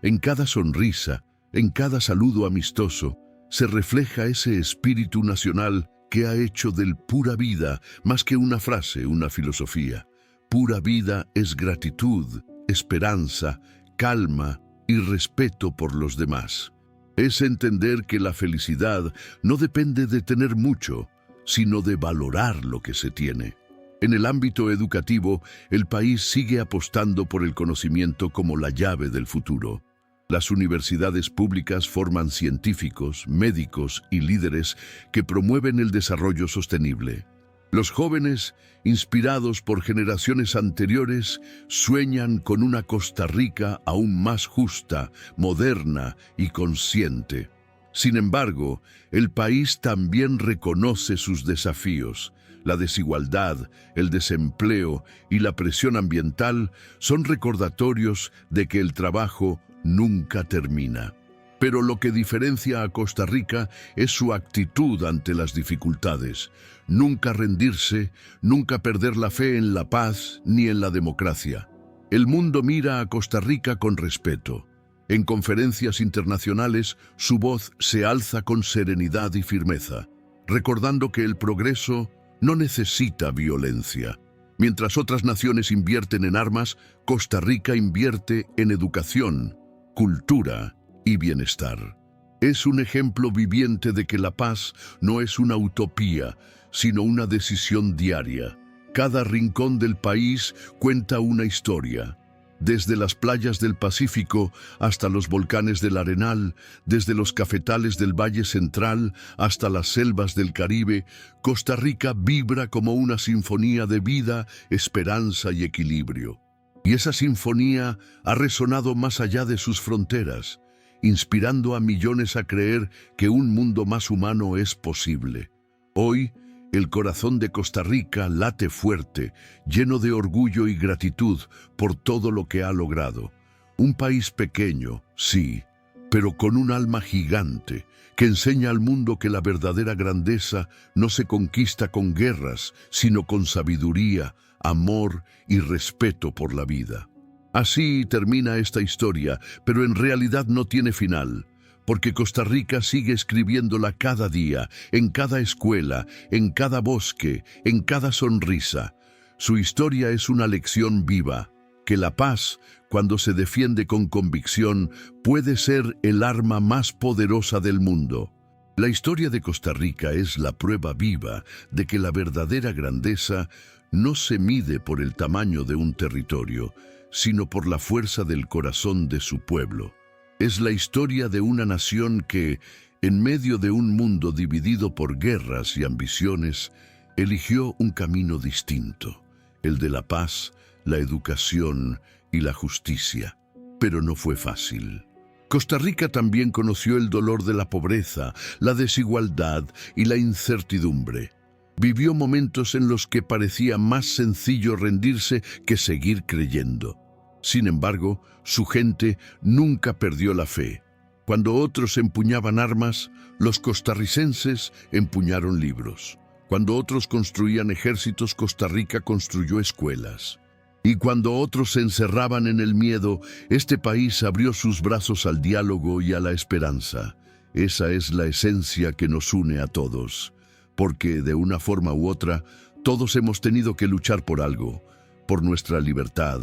En cada sonrisa, en cada saludo amistoso, se refleja ese espíritu nacional que ha hecho del pura vida más que una frase, una filosofía. Pura vida es gratitud, esperanza, calma y respeto por los demás. Es entender que la felicidad no depende de tener mucho, sino de valorar lo que se tiene. En el ámbito educativo, el país sigue apostando por el conocimiento como la llave del futuro. Las universidades públicas forman científicos, médicos y líderes que promueven el desarrollo sostenible. Los jóvenes, inspirados por generaciones anteriores, sueñan con una Costa Rica aún más justa, moderna y consciente. Sin embargo, el país también reconoce sus desafíos. La desigualdad, el desempleo y la presión ambiental son recordatorios de que el trabajo nunca termina. Pero lo que diferencia a Costa Rica es su actitud ante las dificultades. Nunca rendirse, nunca perder la fe en la paz ni en la democracia. El mundo mira a Costa Rica con respeto. En conferencias internacionales, su voz se alza con serenidad y firmeza, recordando que el progreso no necesita violencia. Mientras otras naciones invierten en armas, Costa Rica invierte en educación, cultura y bienestar. Es un ejemplo viviente de que la paz no es una utopía, sino una decisión diaria. Cada rincón del país cuenta una historia. Desde las playas del Pacífico hasta los volcanes del Arenal, desde los cafetales del Valle Central hasta las selvas del Caribe, Costa Rica vibra como una sinfonía de vida, esperanza y equilibrio. Y esa sinfonía ha resonado más allá de sus fronteras, inspirando a millones a creer que un mundo más humano es posible. Hoy, el corazón de Costa Rica late fuerte, lleno de orgullo y gratitud por todo lo que ha logrado. Un país pequeño, sí, pero con un alma gigante, que enseña al mundo que la verdadera grandeza no se conquista con guerras, sino con sabiduría, amor y respeto por la vida. Así termina esta historia, pero en realidad no tiene final. Porque Costa Rica sigue escribiéndola cada día, en cada escuela, en cada bosque, en cada sonrisa. Su historia es una lección viva, que la paz, cuando se defiende con convicción, puede ser el arma más poderosa del mundo. La historia de Costa Rica es la prueba viva de que la verdadera grandeza no se mide por el tamaño de un territorio, sino por la fuerza del corazón de su pueblo. Es la historia de una nación que, en medio de un mundo dividido por guerras y ambiciones, eligió un camino distinto, el de la paz, la educación y la justicia. Pero no fue fácil. Costa Rica también conoció el dolor de la pobreza, la desigualdad y la incertidumbre. Vivió momentos en los que parecía más sencillo rendirse que seguir creyendo. Sin embargo, su gente nunca perdió la fe. Cuando otros empuñaban armas, los costarricenses empuñaron libros. Cuando otros construían ejércitos, Costa Rica construyó escuelas. Y cuando otros se encerraban en el miedo, este país abrió sus brazos al diálogo y a la esperanza. Esa es la esencia que nos une a todos. Porque, de una forma u otra, todos hemos tenido que luchar por algo, por nuestra libertad,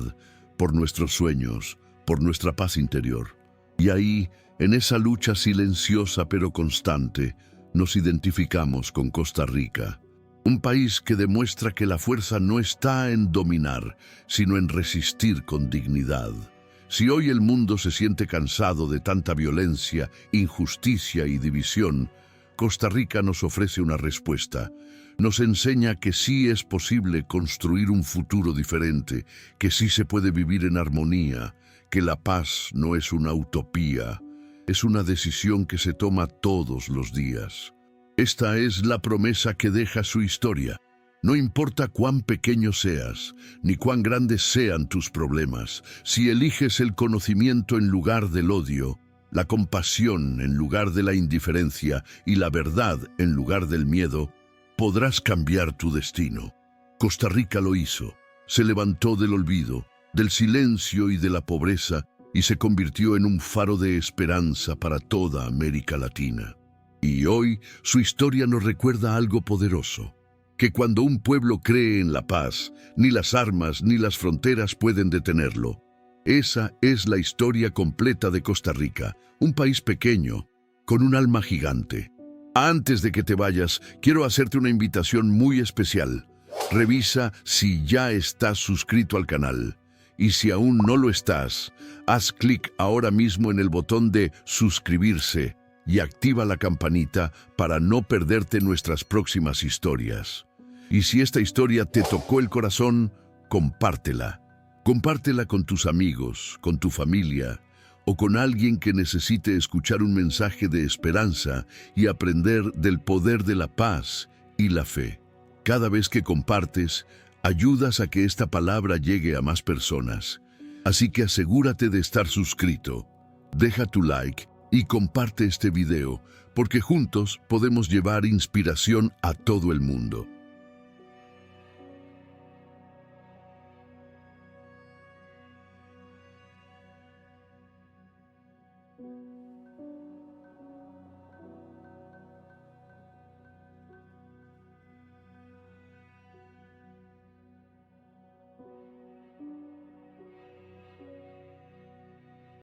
por nuestros sueños, por nuestra paz interior. Y ahí, en esa lucha silenciosa pero constante, nos identificamos con Costa Rica. Un país que demuestra que la fuerza no está en dominar, sino en resistir con dignidad. Si hoy el mundo se siente cansado de tanta violencia, injusticia y división, Costa Rica nos ofrece una respuesta. Nos enseña que sí es posible construir un futuro diferente, que sí se puede vivir en armonía, que la paz no es una utopía, es una decisión que se toma todos los días. Esta es la promesa que deja su historia. No importa cuán pequeño seas, ni cuán grandes sean tus problemas, si eliges el conocimiento en lugar del odio, la compasión en lugar de la indiferencia y la verdad en lugar del miedo, podrás cambiar tu destino. Costa Rica lo hizo. Se levantó del olvido, del silencio y de la pobreza y se convirtió en un faro de esperanza para toda América Latina. Y hoy su historia nos recuerda algo poderoso, que cuando un pueblo cree en la paz, ni las armas ni las fronteras pueden detenerlo. Esa es la historia completa de Costa Rica, un país pequeño, con un alma gigante. Antes de que te vayas, quiero hacerte una invitación muy especial. Revisa si ya estás suscrito al canal. Y si aún no lo estás, haz clic ahora mismo en el botón de suscribirse y activa la campanita para no perderte nuestras próximas historias. Y si esta historia te tocó el corazón, compártela. Compártela con tus amigos, con tu familia o con alguien que necesite escuchar un mensaje de esperanza y aprender del poder de la paz y la fe. Cada vez que compartes, ayudas a que esta palabra llegue a más personas. Así que asegúrate de estar suscrito. Deja tu like y comparte este video, porque juntos podemos llevar inspiración a todo el mundo.